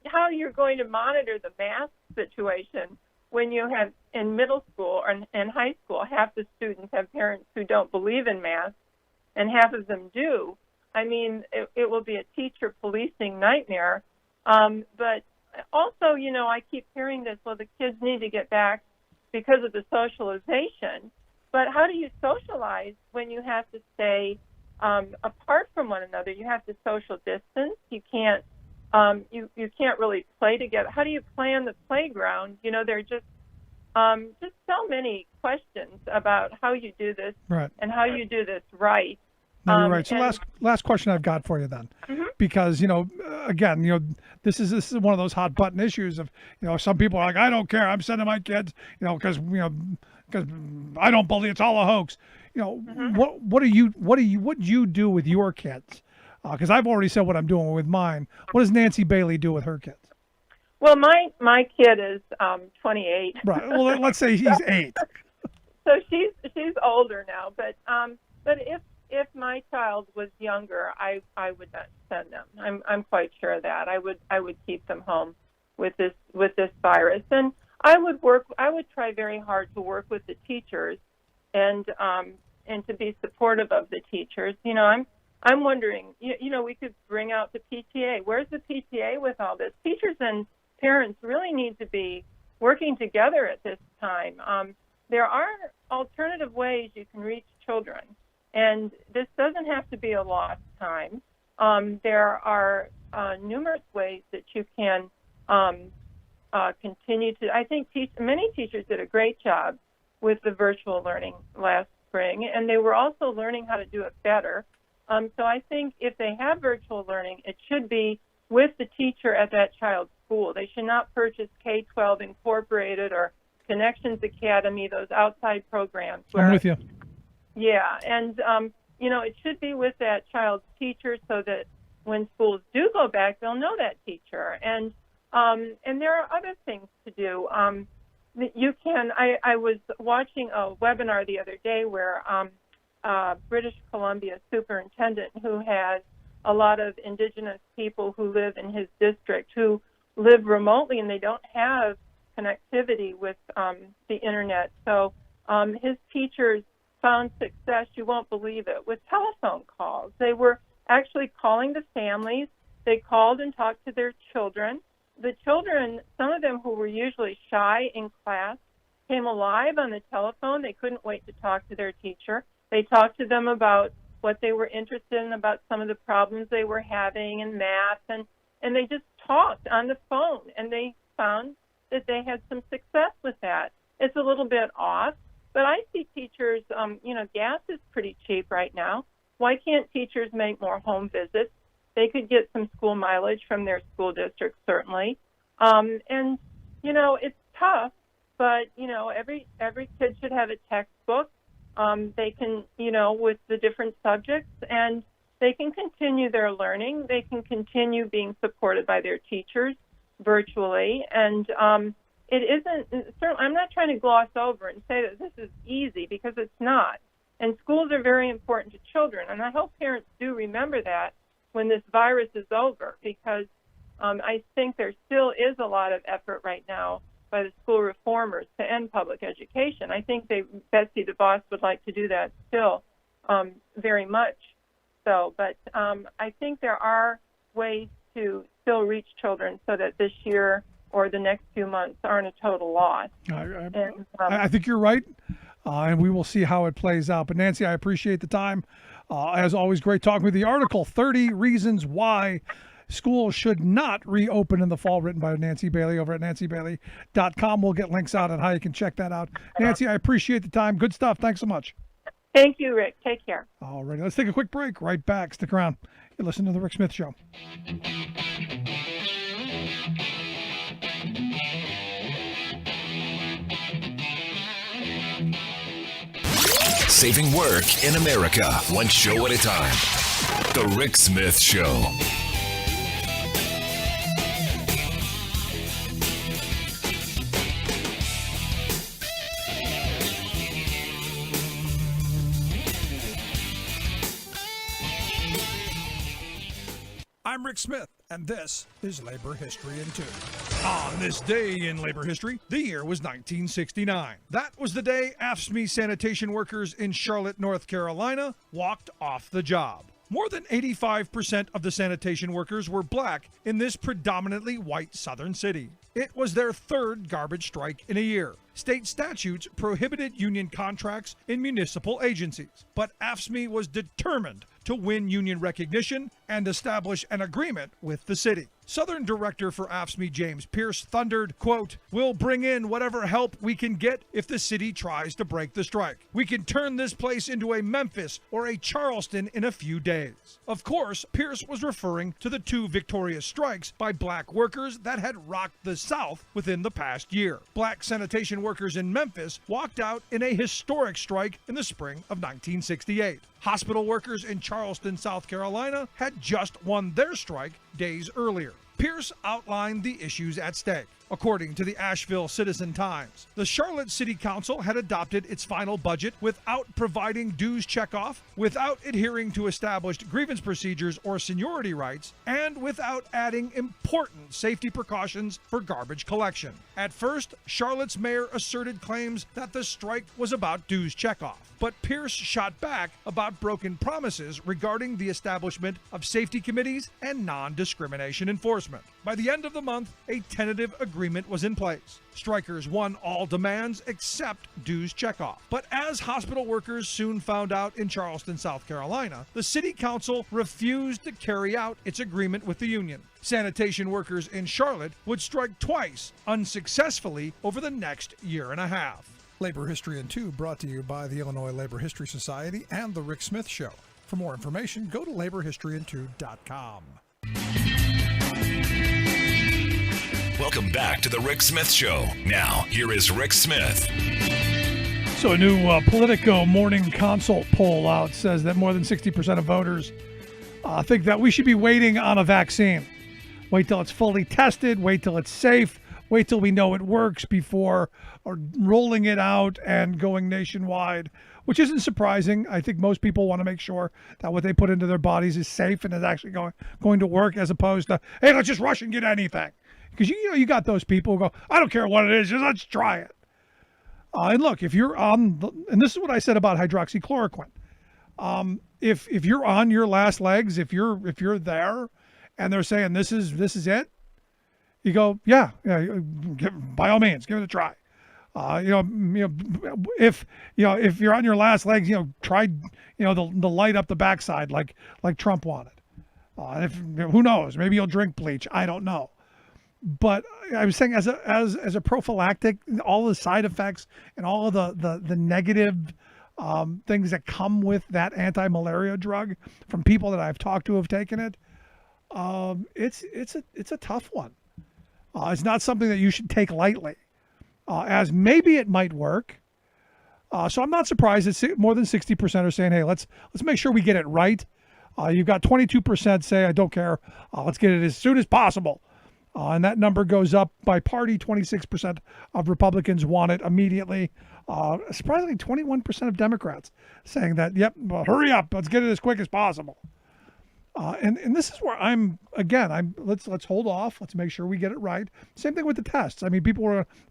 Speaker 8: how you're going to monitor the mask situation when you have in middle school and high school, half the students have parents who don't believe in masks and half of them do. I mean, it will be a teacher policing nightmare. But also, I keep hearing this, well, the kids need to get back because of the socialization. But how do you socialize when you have to stay apart from one another? You have to social distance. You can't you can't really play together. How do you plan the playground? There are just so many questions about how you do this and how you do this right.
Speaker 2: No, you're right. So last question I've got for you then, because again, this is one of those hot button issues of some people are like, I don't care, I'm sending my kids, because I don't believe it's all a hoax. What do you do with your kids? Because I've already said what I'm doing with mine. What does Nancy Bailey do with her kids?
Speaker 8: Well, my kid is 28.
Speaker 2: Right. Well, let's say he's 8.
Speaker 8: So she's older now, but if my child was younger, I would not send them. I'm quite sure of that. I would keep them home with this virus, and I would try very hard to work with the teachers and to be supportive of the teachers. I'm wondering, we could bring out the PTA. Where's the PTA with all this? Teachers and parents really need to be working together at this time. There are alternative ways you can reach children, and this doesn't have to be a lost time. There are numerous ways that you can continue to. I think many teachers did a great job with the virtual learning last spring, and they were also learning how to do it better. So I think if they have virtual learning, it should be with the teacher at that child's school. They should not purchase K-12 Incorporated or Connections Academy, those outside programs.
Speaker 2: I'm with you.
Speaker 8: Yeah, and it should be with that child's teacher so that when schools do go back, they'll know that teacher. And there are other things to do. You can. I was watching a webinar the other day where British Columbia superintendent who has a lot of indigenous people who live in his district who live remotely and they don't have connectivity with the internet. So his teachers found success, you won't believe it, with telephone calls. They were actually calling the families. They called and talked to their children the children, some of them who were usually shy in class, came alive on the telephone. They couldn't wait to talk to their teacher. They talked to them about what they were interested in, about some of the problems they were having in math, and they just talked on the phone, and they found that they had some success with that. It's a little bit off, but I see teachers, gas is pretty cheap right now. Why can't teachers make more home visits? They could get some school mileage from their school district, certainly. It's tough, but, every kid should have a textbook. They can, with the different subjects, and they can continue their learning. They can continue being supported by their teachers virtually. And it isn't, certainly, I'm not trying to gloss over and say that this is easy, because it's not. And schools are very important to children. And I hope parents do remember that when this virus is over, because I think there still is a lot of effort right now by the school reformers to end public education. I think Betsy DeVos would like to do that still very much so. But I think there are ways to still reach children so that this year or the next few months aren't a total loss.
Speaker 2: I think you're right, and we will see how it plays out. But Nancy, I appreciate the time. As always, great talking with you. The article, 30 Reasons Why Schools Should Not Reopen in the Fall, written by Nancy Bailey over at nancybailey.com. We'll get links out on how you can check that out. Nancy, I appreciate the time. Good stuff. Thanks so much.
Speaker 8: Thank you, Rick. Take care.
Speaker 2: All right. Let's take a quick break. Right back. Stick around. You listen to The Rick Smith Show.
Speaker 1: Saving work in America, one show at a time. The Rick Smith Show.
Speaker 4: I'm Rick Smith, and this is Labor History in 2. On this day in labor history, the year was 1969. That was the day AFSCME sanitation workers in Charlotte, North Carolina, walked off the job. More than 85% of the sanitation workers were black in this predominantly white southern city. It was their third garbage strike in a year. State statutes prohibited union contracts in municipal agencies, but AFSCME was determined to win union recognition and establish an agreement with the city. Southern Director for AFSCME James Pierce thundered, quote, "We'll bring in whatever help we can get if the city tries to break the strike. We can turn this place into a Memphis or a Charleston in a few days." Of course, Pierce was referring to the two victorious strikes by black workers that had rocked the South within the past year. Black sanitation workers in Memphis walked out in a historic strike in the spring of 1968. Hospital workers in Charleston, South Carolina had just won their strike days earlier. Pierce outlined the issues at stake. According to the Asheville Citizen-Times, the Charlotte City Council had adopted its final budget without providing dues checkoff, without adhering to established grievance procedures or seniority rights, and without adding important safety precautions for garbage collection. At first, Charlotte's mayor asserted claims that the strike was about dues checkoff, but Pierce shot back about broken promises regarding the establishment of safety committees and non-discrimination enforcement. By the end of the month, a tentative agreement was in place. Strikers won all demands except dues checkoff. But as hospital workers soon found out in Charleston, South Carolina, the city council refused to carry out its agreement with the union. Sanitation workers in Charlotte would strike twice, unsuccessfully, over the next year and a half.
Speaker 2: Labor History in 2 brought to you by the Illinois Labor History Society and The Rick Smith Show. For more information, go to laborhistoryin2.com.
Speaker 1: Welcome back to the Rick Smith Show. Now, here is Rick Smith.
Speaker 2: So a new Politico morning consult poll out says that more than 60% of voters think that we should be waiting on a vaccine. Wait till it's fully tested, wait till it's safe, wait till we know it works before rolling it out and going nationwide, which isn't surprising. I think most people want to make sure that what they put into their bodies is safe and is actually going to work, as opposed to, hey, let's just rush and get anything. Because you got those people who go, I don't care what it is, just let's try it. And look, if you're on, and this is what I said about hydroxychloroquine. If you're on your last legs, if you're there, and they're saying this is it, You go, yeah, by all means, give it a try. If if you're on your last legs, try the light up the backside like Trump wanted. If who knows, maybe you'll drink bleach. I don't know. But I was saying as a prophylactic, all the side effects and all of the negative things that come with that anti-malaria drug from people that I've talked to who have taken it, it's a tough one. It's not something that you should take lightly, as maybe it might work. So I'm not surprised that more than 60% are saying, hey, let's make sure we get it right. You've got 22% say, I don't care. Let's get it as soon as possible. And that number goes up by party. 26% of Republicans want it immediately. Surprisingly, 21% of Democrats saying that, yep, well, hurry up. Let's get it as quick as possible. And this is where let's hold off. Let's make sure we get it right. Same thing with the tests. I mean,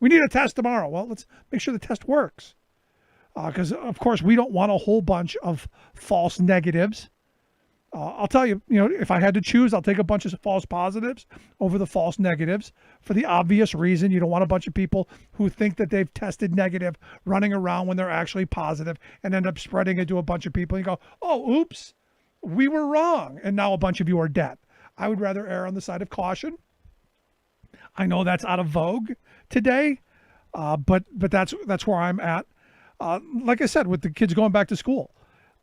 Speaker 2: we need a test tomorrow. Well, let's make sure the test works. Because, of course, we don't want a whole bunch of false negatives. I'll tell you, if I had to choose, I'll take a bunch of false positives over the false negatives for the obvious reason. You don't want a bunch of people who think that they've tested negative running around when they're actually positive and end up spreading it to a bunch of people. And you go, oh, oops, we were wrong. And now a bunch of you are dead. I would rather err on the side of caution. I know that's out of vogue today, but that's where I'm at. Like I said, with the kids going back to school,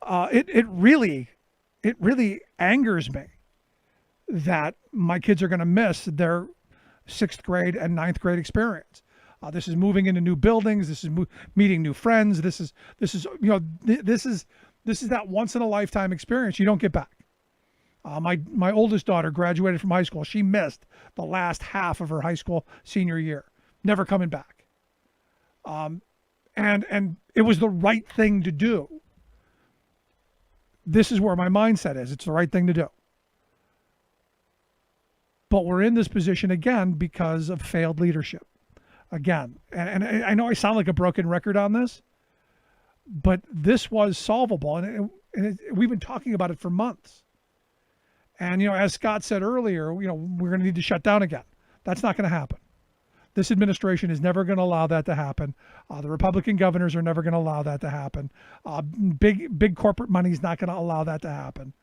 Speaker 2: it really angers me that my kids are going to miss their 6th grade and 9th grade experience. This is moving into new buildings. This is meeting new friends. This is that once in a lifetime experience you don't get back. My oldest daughter graduated from high school. She missed the last half of her high school senior year, never coming back. And it was the right thing to do. This is where my mindset is. It's the right thing to do. But we're in this position again because of failed leadership. Again, and I know I sound like a broken record on this, but this was solvable. And we've been talking about it for months. And, as Scott said earlier, we're going to need to shut down again. That's not going to happen. This administration is never going to allow that to happen. The Republican governors are never going to allow that to happen. Big corporate money is not going to allow that to happen.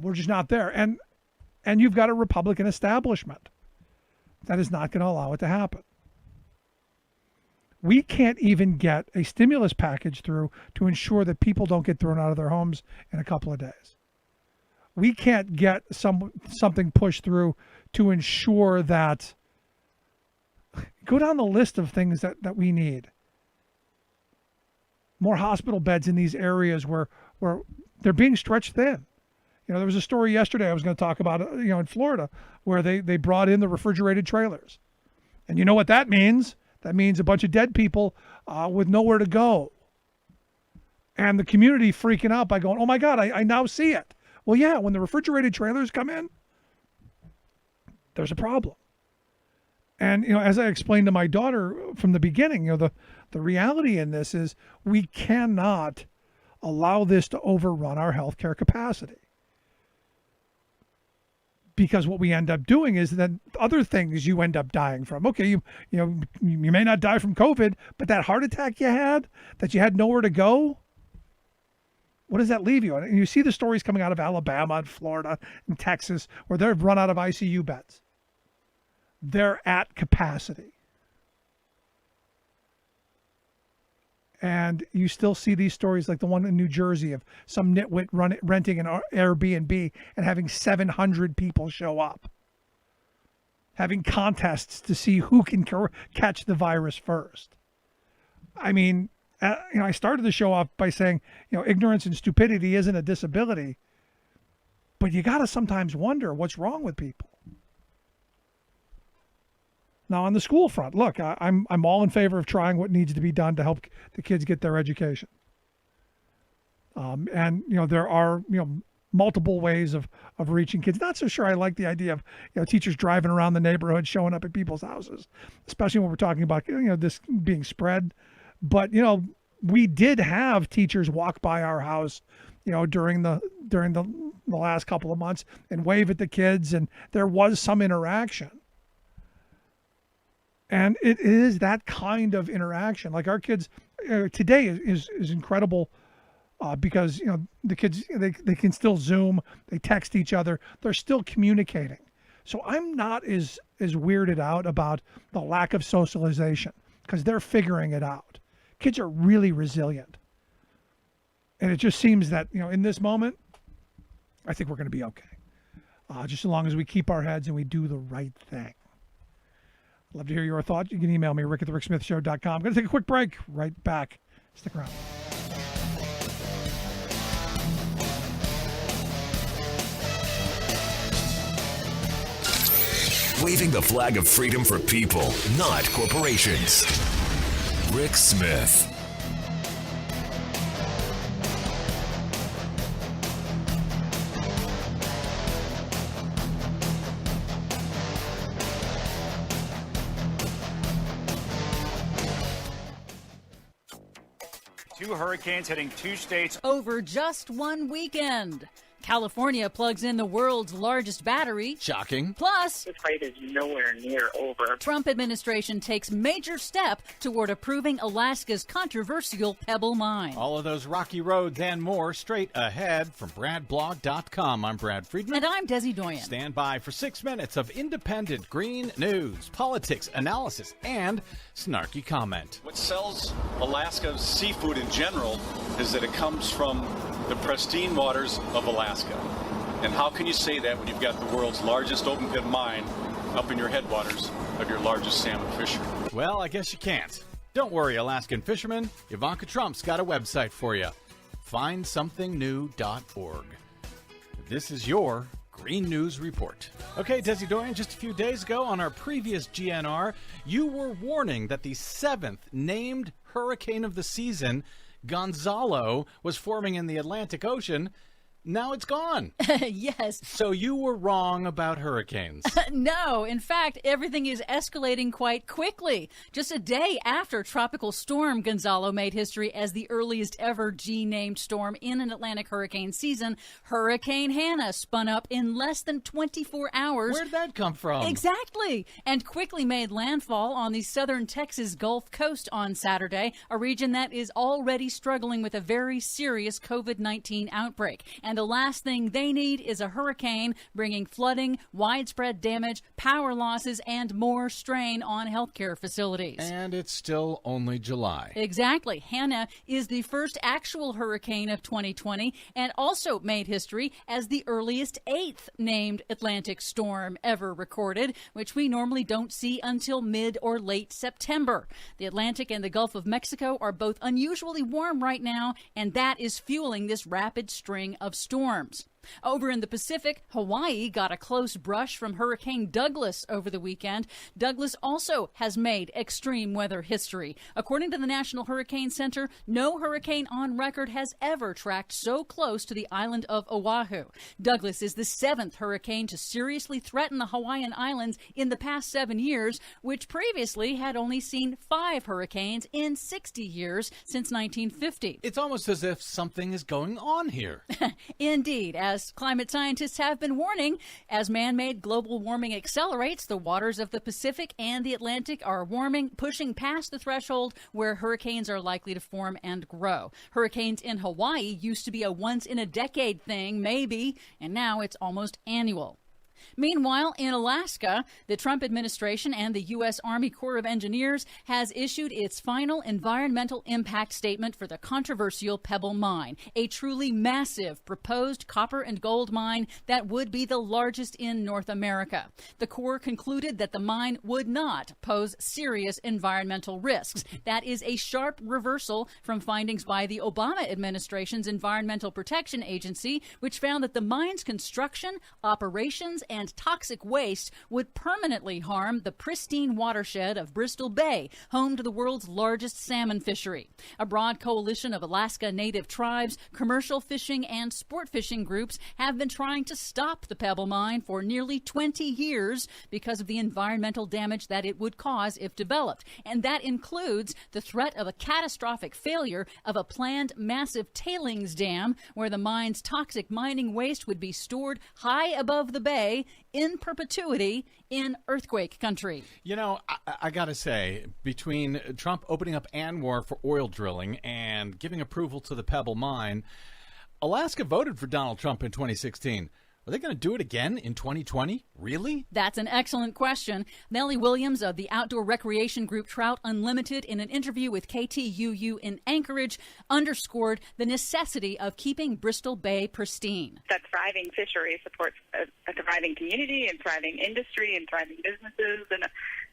Speaker 2: We're just not there. And you've got a Republican establishment that is not going to allow it to happen. We can't even get a stimulus package through to ensure that people don't get thrown out of their homes in a couple of days. We can't get something pushed through to ensure that. Go down the list of things that we need. More hospital beds in these areas where they're being stretched thin. There was a story yesterday I was going to talk about, in Florida, where they brought in the refrigerated trailers. And you know what that means? That means a bunch of dead people with nowhere to go. And the community freaking out by going, oh my God, I now see it. Well, yeah, when the refrigerated trailers come in, there's a problem. And, as I explained to my daughter from the beginning, the reality in this is we cannot allow this to overrun our healthcare capacity. Because what we end up doing is that other things you end up dying from. Okay, you may not die from COVID, but that heart attack you had nowhere to go, what does that leave you? And you see the stories coming out of Alabama and Florida and Texas where they've run out of ICU beds. They're at capacity. And you still see these stories like the one in New Jersey of some nitwit renting an Airbnb and having 700 people show up. Having contests to see who can catch the virus first. I mean, I started the show off by saying, ignorance and stupidity isn't a disability. But you got to sometimes wonder what's wrong with people. Now, on the school front, look, I'm all in favor of trying what needs to be done to help the kids get their education. And there are multiple ways of reaching kids. Not so sure I like the idea of teachers driving around the neighborhood, showing up at people's houses, especially when we're talking about this being spread. But we did have teachers walk by our house, during the last couple of months and wave at the kids, and there was some interaction. And it is that kind of interaction. Like our kids today is incredible because the kids they can still Zoom, they text each other, they're still communicating. So I'm not as weirded out about the lack of socialization because they're figuring it out. Kids are really resilient, and it just seems that in this moment, I think we're going to be okay. Just as long as we keep our heads and we do the right thing. I'd love to hear your thoughts. You can email me, rick@thericksmithshow.com. I'm going to take a quick break. Right back. Stick around.
Speaker 1: Waving the flag of freedom for people, not corporations. Rick Smith.
Speaker 9: Two hurricanes hitting two states
Speaker 10: over just one weekend. California plugs in the world's largest battery.
Speaker 11: Shocking.
Speaker 10: Plus,
Speaker 12: the fight is nowhere near over.
Speaker 10: Trump administration takes major step toward approving Alaska's controversial Pebble Mine.
Speaker 11: All of those rocky roads and more straight ahead from BradBlog.com. I'm Brad Friedman.
Speaker 10: And I'm Desi Doyen.
Speaker 11: Stand by for 6 minutes of independent green news, politics, analysis, and snarky comment.
Speaker 13: What sells Alaska's seafood in general is that it comes from the pristine waters of Alaska. And how can you say that when you've got the world's largest open pit mine up in your headwaters of your largest salmon fishery?
Speaker 11: Well, I guess you can't. Don't worry, Alaskan fishermen. Ivanka Trump's got a website for you. FindSomethingNew.org. This is your Green News Report. Okay, Desi Doyen, just a few days ago on our previous GNR, you were warning that the 7th named hurricane of the season, Gonzalo, was forming in the Atlantic Ocean. Now it's gone.
Speaker 10: Yes.
Speaker 11: So you were wrong about hurricanes.
Speaker 10: No, in fact, everything is escalating quite quickly. Just a day after Tropical Storm Gonzalo made history as the earliest ever G-named storm in an Atlantic hurricane season, Hurricane Hannah spun up in less than 24 hours.
Speaker 11: Where'd that come from?
Speaker 10: Exactly. And quickly made landfall on the southern Texas Gulf Coast on Saturday, a region that is already struggling with a very serious COVID-19 outbreak. And the last thing they need is a hurricane bringing flooding, widespread damage, power losses, and more strain on healthcare facilities.
Speaker 11: And it's still only July.
Speaker 10: Exactly. Hannah is the first actual hurricane of 2020 and also made history as the earliest 8th named Atlantic storm ever recorded, which we normally don't see until mid or late September. The Atlantic and the Gulf of Mexico are both unusually warm right now, and that is fueling this rapid string of storms. Over in the Pacific, Hawaii got a close brush from Hurricane Douglas over the weekend. Douglas also has made extreme weather history. According to the National Hurricane Center, no hurricane on record has ever tracked so close to the island of Oahu. Douglas is the 7th hurricane to seriously threaten the Hawaiian Islands in the past 7 years, which previously had only seen 5 hurricanes in 60 years since 1950.
Speaker 11: It's almost as if something is going on here.
Speaker 10: Indeed. As climate scientists have been warning, as man-made global warming accelerates, the waters of the Pacific and the Atlantic are warming, pushing past the threshold where hurricanes are likely to form and grow. Hurricanes in Hawaii used to be a once-in-a-decade thing, maybe, and now it's almost annual. Meanwhile, in Alaska, the Trump administration and the U.S. Army Corps of Engineers has issued its final environmental impact statement for the controversial Pebble Mine, a truly massive proposed copper and gold mine that would be the largest in North America. The Corps concluded that the mine would not pose serious environmental risks. That is a sharp reversal from findings by the Obama administration's Environmental Protection Agency, which found that the mine's construction, operations, and toxic waste would permanently harm the pristine watershed of Bristol Bay, home to the world's largest salmon fishery. A broad coalition of Alaska Native tribes, commercial fishing, and sport fishing groups have been trying to stop the Pebble Mine for nearly 20 years because of the environmental damage that it would cause if developed. And that includes the threat of a catastrophic failure of a planned massive tailings dam where the mine's toxic mining waste would be stored high above the bay stay in perpetuity in earthquake country.
Speaker 11: You know, I got to say, between Trump opening up ANWR for oil drilling and giving approval to the Pebble Mine, Alaska voted for Donald Trump in 2016. Are they going to do it again in 2020? Really?
Speaker 10: That's an excellent question. Nellie Williams of the outdoor recreation group Trout Unlimited, in an interview with KTUU in Anchorage, underscored the necessity of keeping Bristol Bay pristine.
Speaker 12: That thriving fishery supports a thriving community and thriving industry and thriving businesses and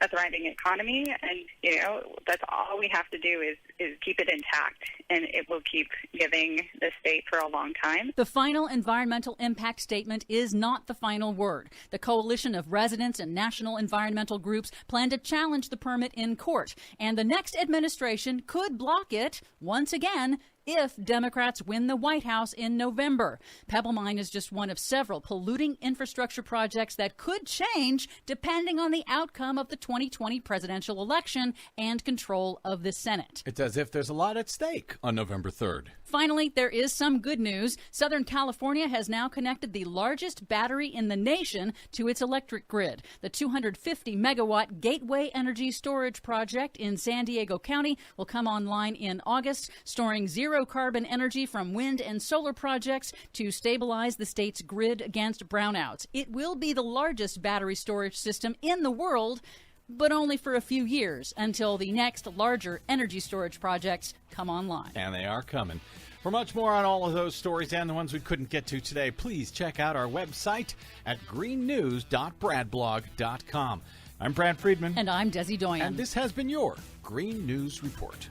Speaker 12: a thriving economy. And, you know, that's all we have to do is keep it intact, and it will keep giving the state for a long time.
Speaker 10: The final environmental impact statement is not the final word. The coalition of residents and national environmental groups plan to challenge the permit in court, and the next administration could block it once again if Democrats win the White House in November. Pebble Mine is just one of several polluting infrastructure projects that could change depending on the outcome of the 2020 presidential election and control of the Senate.
Speaker 11: It's as if there's a lot at stake on November 3rd.
Speaker 10: Finally, there is some good news. Southern California has now connected the largest battery in the nation to its electric grid. The 250-megawatt Gateway Energy Storage Project in San Diego County will come online in August, storing zero-carbon energy from wind and solar projects to stabilize the state's grid against brownouts. It will be the largest battery storage system in the world, but only for a few years until the next larger energy storage projects come online.
Speaker 11: And they are coming. For much more on all of those stories and the ones we couldn't get to today, please check out our website at greennews.bradblog.com. I'm Brad Friedman.
Speaker 10: And I'm Desi Doyen.
Speaker 11: And this has been your Green News Report.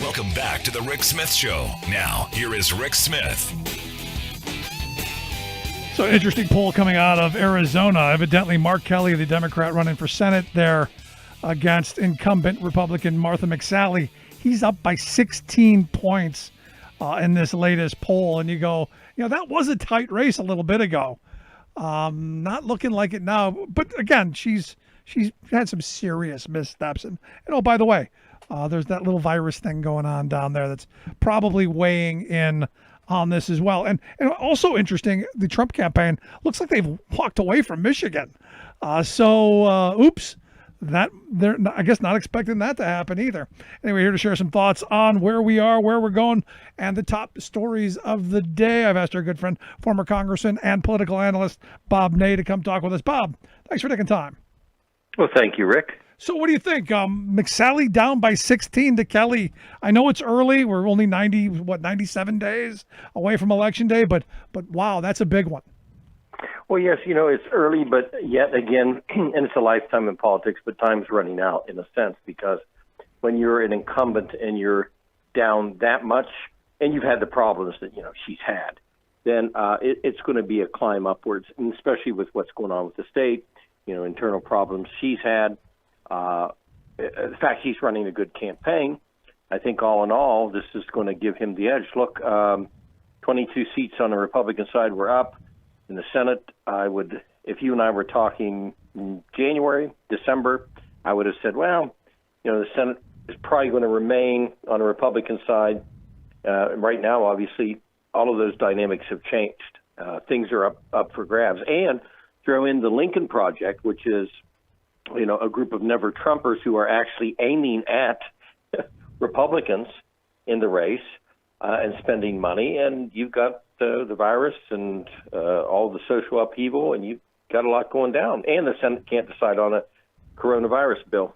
Speaker 1: Welcome back to the Rick Smith Show. Now, here is Rick Smith.
Speaker 2: So, interesting poll coming out of Arizona. Evidently, Mark Kelly, the Democrat running for Senate there against incumbent Republican Martha McSally, he's up by 16 points in this latest poll. And you go, you know, that was a tight race a little bit ago. Not looking like it now. But again, she's had some serious missteps. And oh, by the way, there's that little virus thing going on down there that's probably weighing in on this as well. And also interesting, the Trump campaign looks like they've walked away from Michigan. Oops. That they're I guess not expecting that to happen either. Anyway, here to share some thoughts on where we are, where we're going, and the top stories of the day. I've asked our good friend, former Congressman and political analyst Bob Ney, to come talk with us. Bob, thanks for taking time.
Speaker 14: Well, thank you, Rick.
Speaker 2: So what do you think? McSally down by 16 to Kelly. I know it's early. We're only 97 days away from Election Day, but wow, that's a big one.
Speaker 14: Well, yes, you know, it's early, but yet again, and it's a lifetime in politics, but time's running out in a sense, because when you're an incumbent and you're down that much, and you've had the problems that, you know, she's had, then it's going to be a climb upwards, and especially with what's going on with the state, you know, internal problems she's had. The fact he's running a good campaign, I think all in all, this is going to give him the edge. Look, 22 seats on the Republican side were up. In the Senate, I would, if you and I were talking in January, December, I would have said, well, you know, the Senate is probably going to remain on the Republican side. Right now, obviously, all of those dynamics have changed. Things are up for grabs. And throw in the Lincoln Project, which is, you know, a group of never Trumpers who are actually aiming at Republicans in the race and spending money. And you've got the virus and all the social upheaval, and you've got a lot going down. And the Senate can't decide on a coronavirus bill.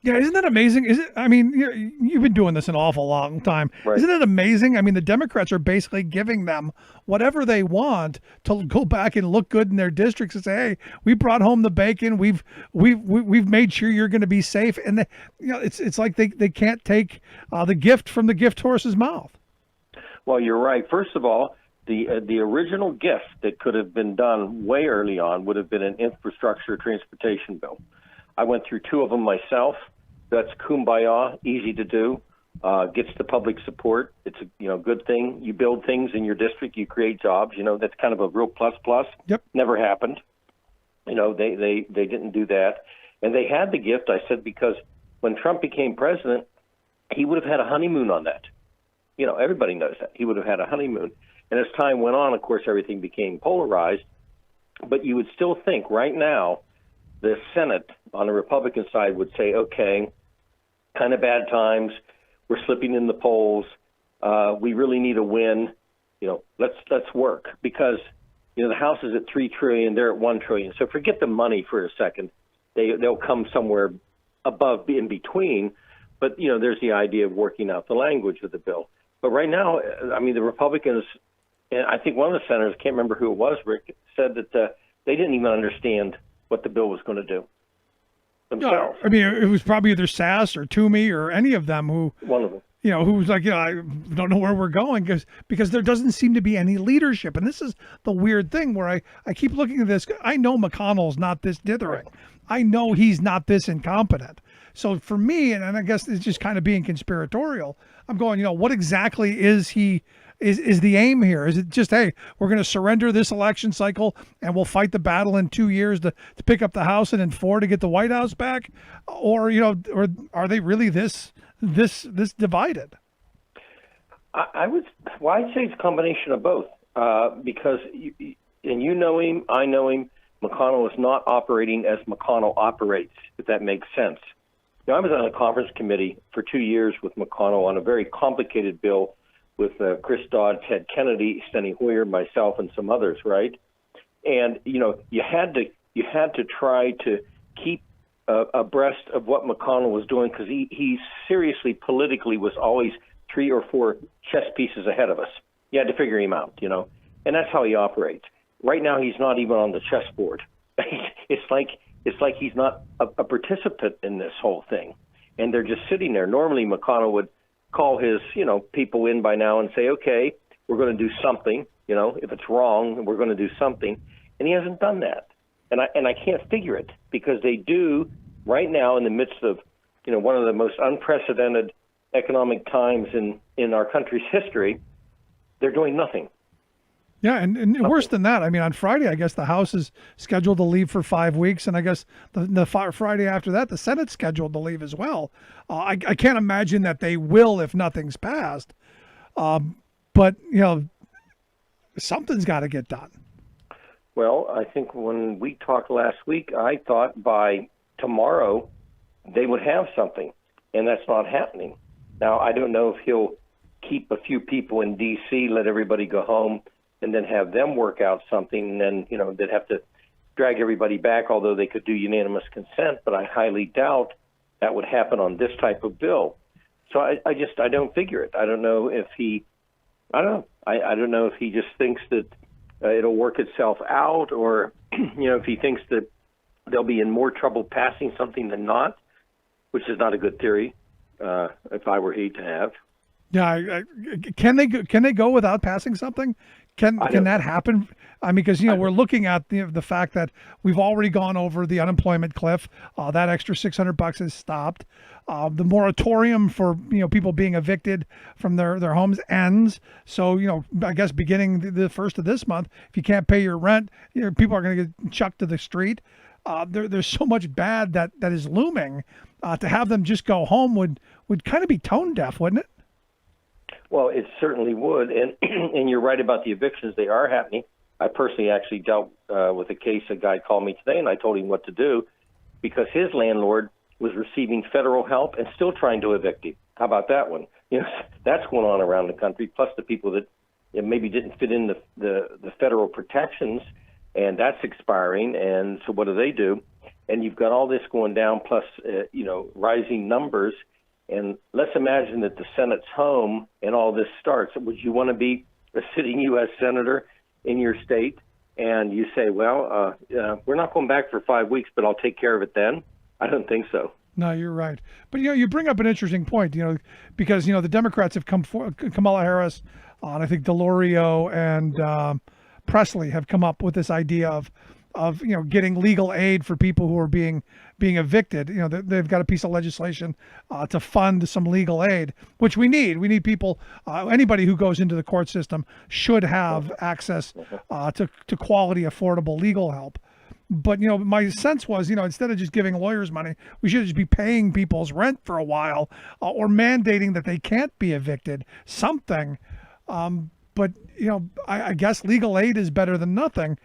Speaker 2: Yeah, isn't that amazing? Is it? I mean, you've been doing this an awful long time. Right. Isn't it amazing? I mean, the Democrats are basically giving them whatever they want to go back and look good in their districts and say, "Hey, we brought home the bacon. We've made sure you're going to be safe." And it's like they can't take the gift from the gift horse's mouth.
Speaker 14: Well, you're right. First of all, the original gift that could have been done way early on would have been an infrastructure transportation bill. I went through two of them myself. That's kumbaya, easy to do, gets the public support. It's a good thing. You build things in your district, you create jobs. That's kind of a real plus.
Speaker 2: Yep.
Speaker 14: Never happened. They didn't do that, and they had the gift. I said because when Trump became president, he would have had a honeymoon on that. Everybody knows that. He would have had a honeymoon. And as time went on, of course, everything became polarized. But you would still think right now the Senate on the Republican side would say, okay, kind of bad times. We're slipping in the polls. We really need a win. Let's work, because the House is at $3 trillion. They're at $1 trillion. So forget the money for a second. They'll come somewhere above, in between. But there's the idea of working out the language of the bill. But right now, I mean, the Republicans, and I think one of the senators, I can't remember who it was, Rick, said that they didn't even understand what the bill was going to do themselves.
Speaker 2: I mean, it was probably either Sass or Toomey or any of them who.
Speaker 14: One of them.
Speaker 2: Who was like, I don't know where we're going, because there doesn't seem to be any leadership. And this is the weird thing where I keep looking at this. I know McConnell's not this dithering. I know he's not this incompetent. So for me, and I guess it's just kind of being conspiratorial, I'm going, what exactly is the aim here? Is it just, hey, we're going to surrender this election cycle and we'll fight the battle in 2 years to pick up the House and in 4 to get the White House back? Or, or are they really this divided?
Speaker 14: I'd say it's a combination of both, because you know him, I know him. McConnell is not operating as McConnell operates, if that makes sense. I was on a conference committee for 2 years with McConnell on a very complicated bill with Chris Dodd, Ted Kennedy, Steny Hoyer, myself, and some others, right? And you had to try to keep abreast of what McConnell was doing, because he seriously politically was always 3 or 4 chess pieces ahead of us. You had to figure him out, and that's how he operates. Right now, he's not even on the chessboard. It's like he's not a participant in this whole thing, and they're just sitting there. Normally, McConnell would call his people in by now and say, okay, we're going to do something. If it's wrong, we're going to do something, and he hasn't done that. And I can't figure it, because they do right now, in the midst of one of the most unprecedented economic times in our country's history. They're doing nothing.
Speaker 2: Yeah, and worse than that, I mean, on Friday, I guess the House is scheduled to leave for 5 weeks, and I guess the Friday after that, the Senate's scheduled to leave as well. I can't imagine that they will if nothing's passed. But something's got to get done.
Speaker 14: Well, I think when we talked last week, I thought by tomorrow they would have something, and that's not happening. Now, I don't know if he'll keep a few people in D.C., let everybody go home, and then have them work out something, and then, they'd have to drag everybody back, although they could do unanimous consent, but I highly doubt that would happen on this type of bill. So I don't figure it. I don't know if I don't know if he just thinks that it'll work itself out, or, if he thinks that they'll be in more trouble passing something than not, which is not a good theory, if I were he to have.
Speaker 2: Yeah, can they go without passing something? Can that happen? I mean, because we're looking at the fact that we've already gone over the unemployment cliff. That extra $600 is stopped. The moratorium for people being evicted from their homes ends. So I guess beginning the first of this month, if you can't pay your rent, people are going to get chucked to the street. There's so much bad that is looming. To have them just go home would kind of be tone deaf, wouldn't it?
Speaker 14: Well, it certainly would, and you're right about the evictions. They are happening. I personally actually dealt with a case. A guy called me today, and I told him what to do, because his landlord was receiving federal help and still trying to evict him. How about that one? That's going on around the country, plus the people that maybe didn't fit in the federal protections, and that's expiring, and so what do? And you've got all this going down, plus, rising numbers. And let's imagine that the Senate's home and all this starts. Would you want to be a sitting U.S. senator in your state and you say, well, we're not going back for 5 weeks, but I'll take care of it then? I don't think so.
Speaker 2: No, you're right. But, you bring up an interesting point, because, the Democrats have Kamala Harris, and I think DeLorean and Presley have come up with this idea of getting legal aid for people who are being evicted. They've got a piece of legislation to fund some legal aid, which we need. We need people. Anybody who goes into the court system should have access to quality, affordable legal help. But, my sense was, instead of just giving lawyers money, we should just be paying people's rent for a while or mandating that they can't be evicted, something. But, I guess legal aid is better than nothing.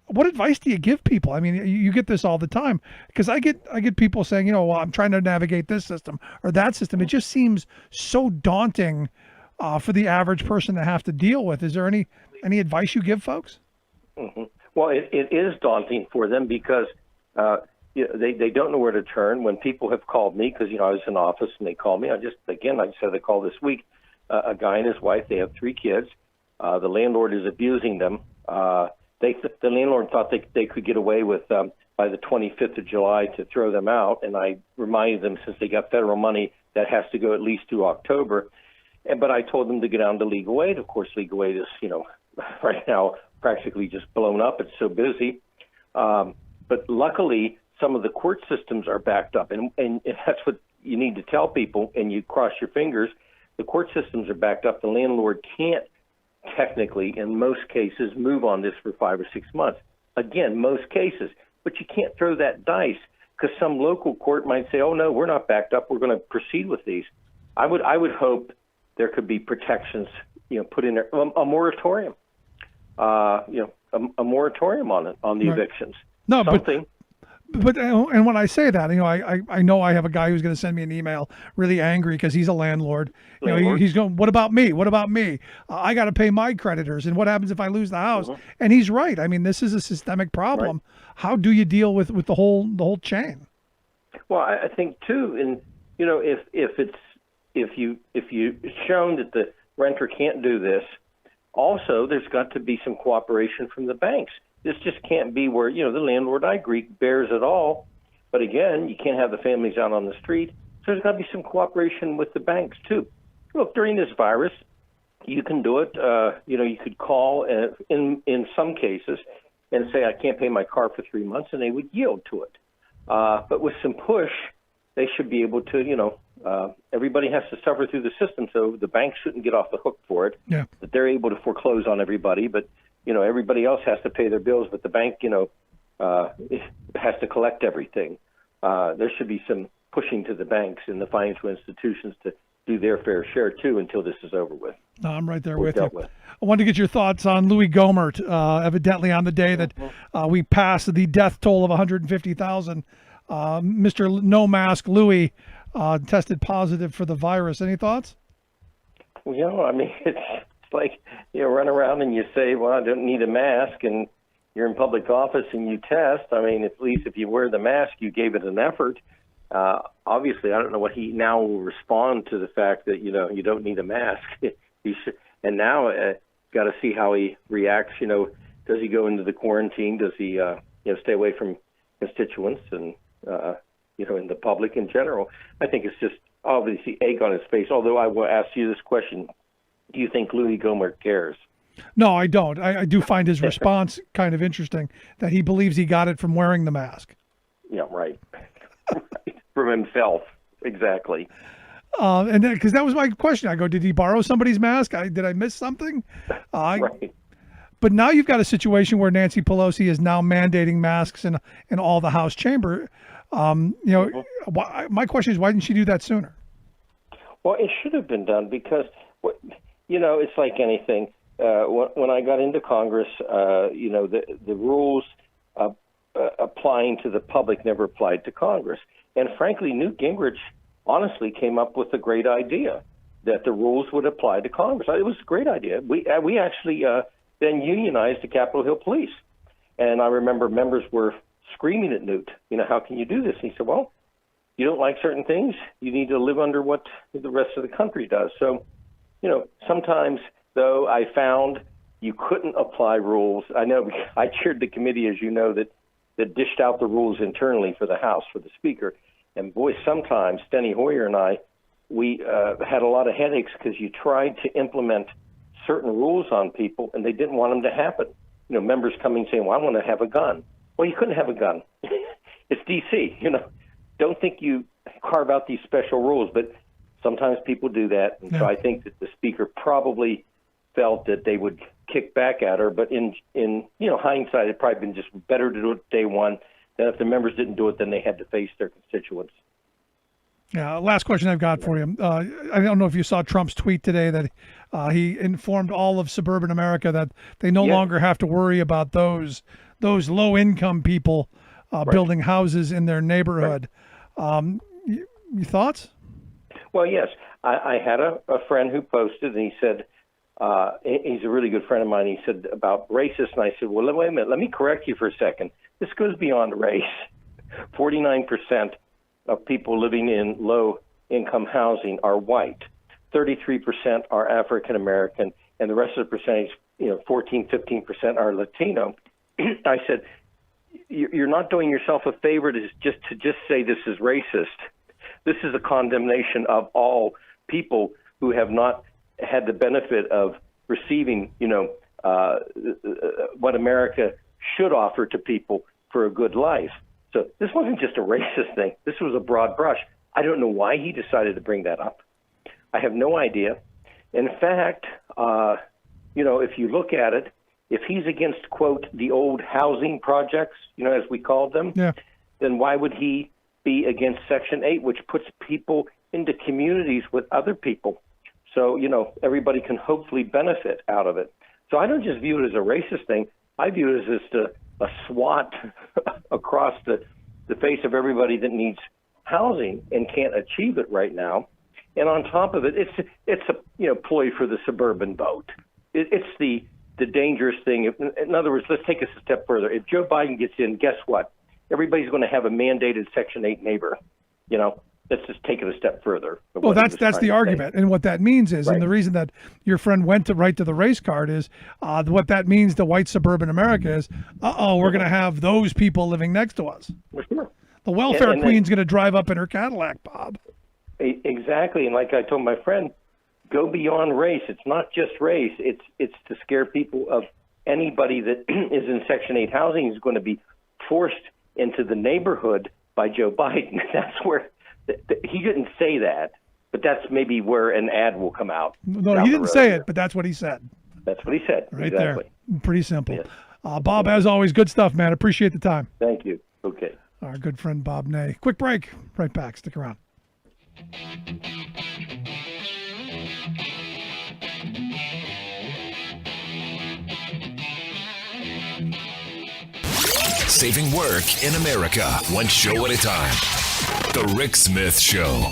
Speaker 2: What advice do you give people? I mean, you get this all the time because I get people saying, well, I'm trying to navigate this system or that system. It just seems so daunting for the average person to have to deal with. Is there any advice you give folks?
Speaker 14: Mm-hmm. Well, it is daunting for them because they don't know where to turn. When people have called me, because I was in office and they called me, I just had a call this week. A guy and his wife, they have 3 kids. The landlord is abusing them. The landlord thought they could get away with by the 25th of July to throw them out, and I reminded them since they got federal money that has to go at least through October. But I told them to get down to legal aid. Of course, legal aid is right now practically just blown up. It's so busy. But luckily, some of the court systems are backed up, and that's what you need to tell people. And you cross your fingers. The court systems are backed up. The landlord can't technically, in most cases, move on this for 5 or 6 months. Again, most cases. But you can't throw that dice because some local court might say, oh, no, we're not backed up. We're going to proceed with these. I would hope there could be protections, put in there, a moratorium, a moratorium on the evictions.
Speaker 2: No,
Speaker 14: something.
Speaker 2: But and when I say that, I know I have a guy who's going to send me an email really angry because he's a landlord. He's going, what about me? What about me? I got to pay my creditors. And what happens if I lose the house? Mm-hmm. And he's right. I mean, this is a systemic problem. Right. How do you deal with the whole chain?
Speaker 14: Well, I think too, and if you shown that the renter can't do this, also there's got to be some cooperation from the banks. This just can't be where, the landlord, I agree, bears it all. But again, you can't have the families out on the street. So there's got to be some cooperation with the banks, too. Look, during this virus, you can do it. You could call in some cases and say, I can't pay my car for 3 months, and they would yield to it. But with some push, they should be able to, everybody has to suffer through the system, so the banks shouldn't get off the hook for it.
Speaker 2: Yeah.
Speaker 14: That they're able to foreclose on everybody, but everybody else has to pay their bills, but the bank, has to collect everything. There should be some pushing to the banks and the financial institutions to do their fair share, too, until this is over with.
Speaker 2: No, I'm right there with you. I wanted to get your thoughts on Louis Gohmert, evidently on the day that we passed the death toll of 150,000. Mr. No Mask Louis tested positive for the virus. Any thoughts?
Speaker 14: Well, it's like run around and you say, well, I don't need a mask, and you're in public office and you test. At least if you wear the mask, you gave it an effort. Obviously, I don't know what he now will respond to the fact that, you don't need a mask. And now got to see how he reacts. Does he go into the quarantine? Does he, stay away from constituents and, in the public in general? I think it's just obviously egg on his face. Although I will ask you this question. Do you think Louis Gohmert cares?
Speaker 2: No, I don't. I do find his response kind of interesting, that he believes he got it from wearing the mask.
Speaker 14: Yeah, right. From himself, exactly.
Speaker 2: And because that was my question. I go, did he borrow somebody's mask? Did I miss something?
Speaker 14: Right.
Speaker 2: But now you've got a situation where Nancy Pelosi is now mandating masks in all the House chamber. My question is, why didn't she do that sooner?
Speaker 14: Well, it should have been done because, it's like anything. When I got into Congress, the rules applying to the public never applied to Congress. And frankly, Newt Gingrich honestly came up with a great idea that the rules would apply to Congress. It was a great idea. We actually then unionized the Capitol Hill Police. And I remember members were screaming at Newt, how can you do this? And he said, well, you don't like certain things, you need to live under what the rest of the country does. So, sometimes, though, I found you couldn't apply rules. I know I chaired the committee, as you know, that dished out the rules internally for the House, for the Speaker. And boy, sometimes Steny Hoyer and I, we had a lot of headaches because you tried to implement certain rules on people and they didn't want them to happen. Members coming saying, well, I want to have a gun. Well, you couldn't have a gun. It's D.C., Don't think you carve out these special rules, but sometimes people do that. And so I think that the Speaker probably felt that they would kick back at her. But in hindsight, it'd probably been just better to do it day one. Then if the members didn't do it, then they had to face their constituents.
Speaker 2: Yeah, last question I've got for you. I don't know if you saw Trump's tweet today that he informed all of suburban America that they no longer have to worry about those low-income people building houses in their neighborhood. Right. Your thoughts?
Speaker 14: Well, yes. I had a friend who posted, and he said, he's a really good friend of mine. He said about racist, and I said, well, wait a minute. Let me correct you for a second. This goes beyond race. 49% of people living in low-income housing are white. 33% are African American, and the rest of the percentage, 14, 15% are Latino. I said, you're not doing yourself a favor to just say this is racist. This is a condemnation of all people who have not had the benefit of receiving, what America should offer to people for a good life. So this wasn't just a racist thing. This was a broad brush. I don't know why he decided to bring that up. I have no idea. In fact, if you look at it, if he's against, quote, the old housing projects, as we called them, then why would he be against Section 8, which puts people into communities with other people? So, everybody can hopefully benefit out of it. So I don't just view it as a racist thing. I view it as just a SWAT across the face of everybody that needs housing and can't achieve it right now. And on top of it, it's a ploy for the suburban vote. It's the dangerous thing. In other words, let's take us a step further. If Joe Biden gets in, guess what? Everybody's going to have a mandated Section 8 neighbor. Let's just take it a step further.
Speaker 2: Well, that's the argument. And what that means is,
Speaker 14: right.
Speaker 2: And the reason that your friend went right to the race card is what that means to white suburban America is, we're going to have those people living next to us.
Speaker 14: Well, sure.
Speaker 2: The welfare queen's going to drive up in her Cadillac, Bob.
Speaker 14: Exactly. And like I told my friend, go beyond race. It's not just race. It's to scare people of anybody that is in Section 8 housing is going to be forced into the neighborhood by Joe Biden. That's where he didn't say that, but that's maybe where an ad will come out.
Speaker 2: No, he didn't say it, but that's what he said.
Speaker 14: That's what he said.
Speaker 2: Right
Speaker 14: exactly.
Speaker 2: There. Pretty simple.
Speaker 14: Yes.
Speaker 2: Bob, as always, good stuff, man. Appreciate the time.
Speaker 14: Thank you. Okay.
Speaker 2: Our good friend Bob Ney. Quick break. Right back. Stick around.
Speaker 1: Saving work in America, one show at a time. The Rick Smith Show.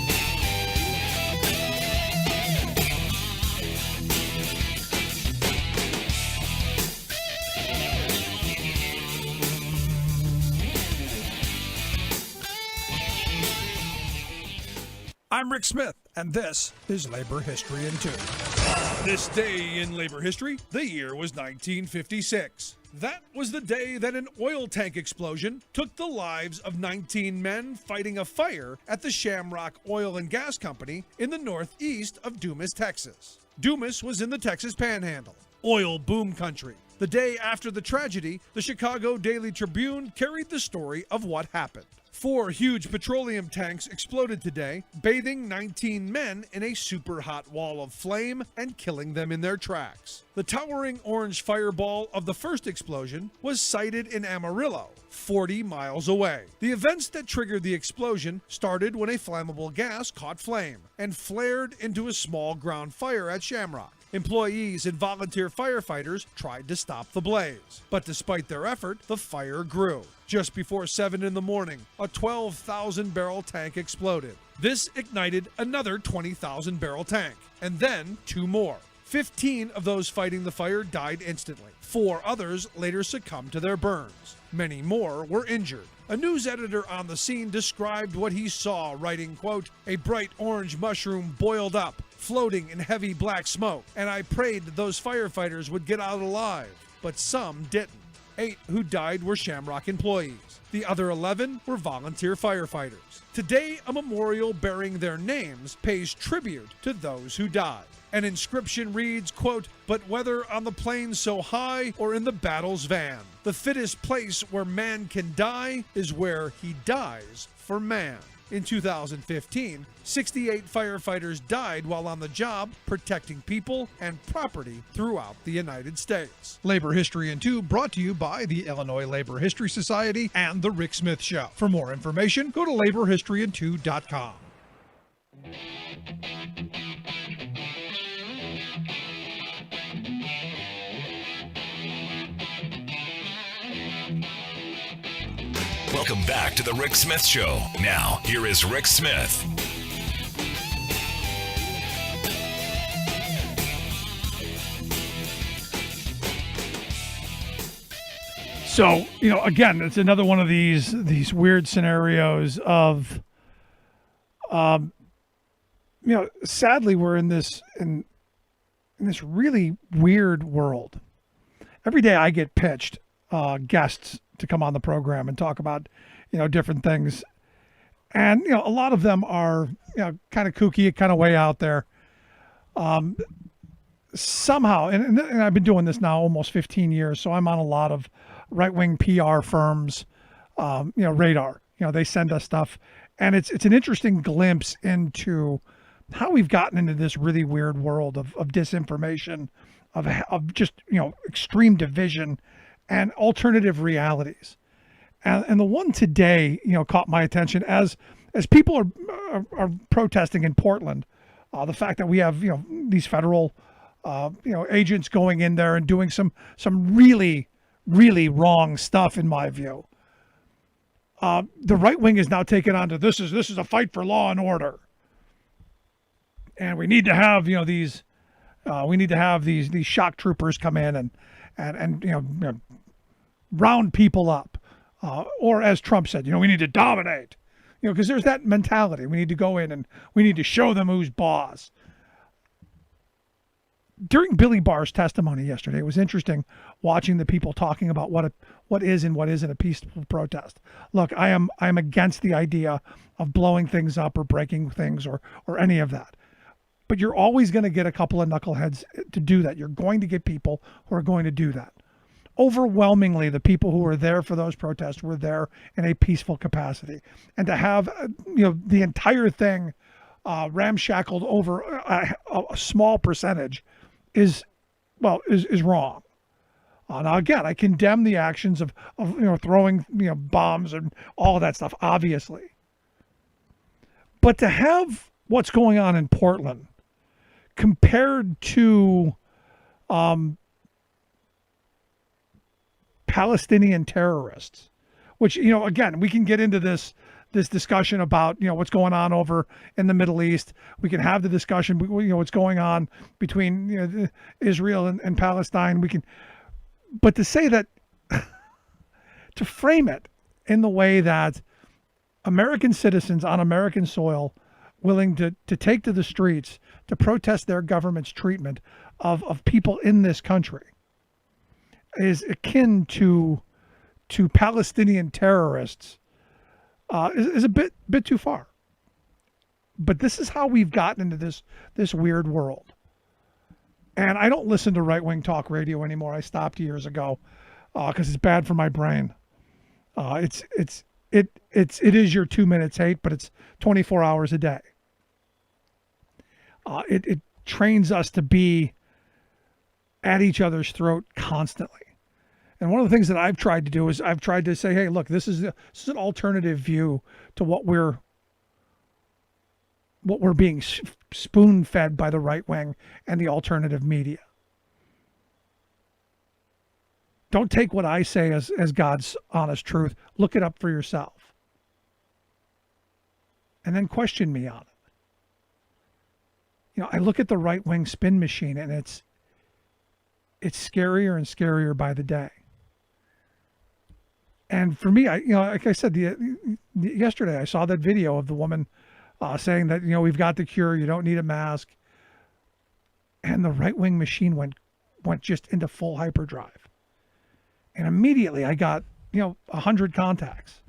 Speaker 4: I'm Rick Smith, and this is Labor History in 2. This day in labor history, the year was 1956. That was the day that an oil tank explosion took the lives of 19 men fighting a fire at the Shamrock Oil and Gas Company in the northeast of Dumas, Texas. Dumas was in the Texas Panhandle, oil boom country. The day after the tragedy, the Chicago Daily Tribune carried the story of what happened. 4 huge petroleum tanks exploded today, bathing 19 men in a super hot wall of flame and killing them in their tracks. The towering orange fireball of the first explosion was sighted in Amarillo, 40 miles away. The events that triggered the explosion started when a flammable gas caught flame and flared into a small ground fire at Shamrock. Employees and volunteer firefighters tried to stop the blaze, but despite their effort, the fire grew. Just before 7 in the morning, a 12,000-barrel tank exploded. This ignited another 20,000-barrel tank, and then 2 more. 15 of those fighting the fire died instantly. 4 others later succumbed to their burns. Many more were injured. A news editor on the scene described what he saw, writing, quote, "A bright orange mushroom boiled up, floating in heavy black smoke, and I prayed that those firefighters would get out alive, but some didn't. 8 who died were Shamrock employees. The other 11 were volunteer firefighters. Today, a memorial bearing their names pays tribute to those who died. An inscription reads, quote, "But whether on the plains so high or in the battle's van, the fittest place where man can die is where he dies for man." In 2015, 68 firefighters died while on the job protecting people and property throughout the United States. Labor History in 2 brought to you by the Illinois Labor History Society and The Rick Smith Show. For more information, go to laborhistoryin2.com.
Speaker 1: Welcome back to the Rick Smith Show. Now, here is Rick Smith.
Speaker 2: So, again, it's another one of these weird scenarios of, sadly, we're in this really weird world. Every day I get pitched guests to come on the program and talk about, different things. And, a lot of them are, kind of kooky, kind of way out there. Somehow, and I've been doing this now almost 15 years, so I'm on a lot of right-wing PR firms, radar. They send us stuff, and it's an interesting glimpse into how we've gotten into this really weird world of disinformation, of just, extreme division and alternative realities. And the one today, caught my attention as people are protesting in Portland. The fact that we have, these federal, agents going in there and doing some really, really wrong stuff, in my view. The right wing is now taken on to this is a fight for law and order, and we need to have these shock troopers come in and round people up, or as Trump said, we need to dominate, because there's that mentality. We need to go in and we need to show them who's boss. During Billy Barr's testimony yesterday, it was interesting watching the people talking about what is and what isn't a peaceful protest. Look, I'm against the idea of blowing things up or breaking things or any of that. But you're always going to get a couple of knuckleheads to do that. You're going to get people who are going to do that. Overwhelmingly, the people who were there for those protests were there in a peaceful capacity. And to have the entire thing ramshackled over a small percentage is wrong. Now again, I condemn the actions of throwing bombs and all of that stuff, obviously. But to have what's going on in Portland compared to Palestinian terrorists, which again, we can get into this discussion about what's going on over in the Middle East. We can have the discussion what's going on between Israel and Palestine. But to say that, to frame it in the way that American citizens on American soil willing to take to the streets to protest their government's treatment of people in this country is akin to Palestinian terrorists is a bit too far. But this is how we've gotten into this weird world. And I don't listen to right-wing talk radio anymore. I stopped years ago because it's bad for my brain. It is your 2 minutes hate, but it's 24 hours a day. It trains us to be at each other's throat constantly. And one of the things that I've tried to do is I've tried to say, hey, look, this is an alternative view to what we're being spoon-fed by the right wing and the alternative media. Don't take what I say as God's honest truth. Look it up for yourself. And then question me on it. I look at the right wing spin machine and it's scarier and scarier by the day. And for me, like I said, yesterday I saw that video of the woman saying that, we've got the cure, you don't need a mask. And the right-wing machine went just into full hyperdrive. And immediately I got, 100 contacts.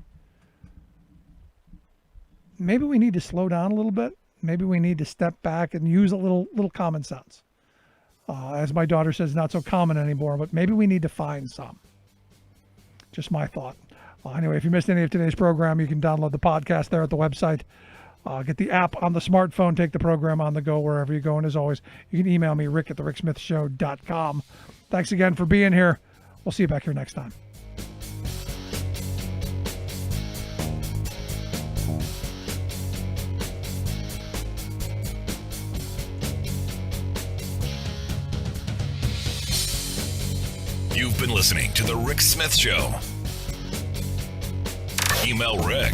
Speaker 2: Maybe we need to slow down a little bit. Maybe we need to step back and use a little common sense. As my daughter says, not so common anymore, but maybe we need to find some. Just my thought. Anyway, if you missed any of today's program, you can download the podcast there at the website. Get the app on the smartphone. Take the program on the go wherever you go. And as always, you can email me, rick@thericksmithshow.com. Thanks again for being here. We'll see you back here next time.
Speaker 1: You've been listening to The Rick Smith Show. Email Rick.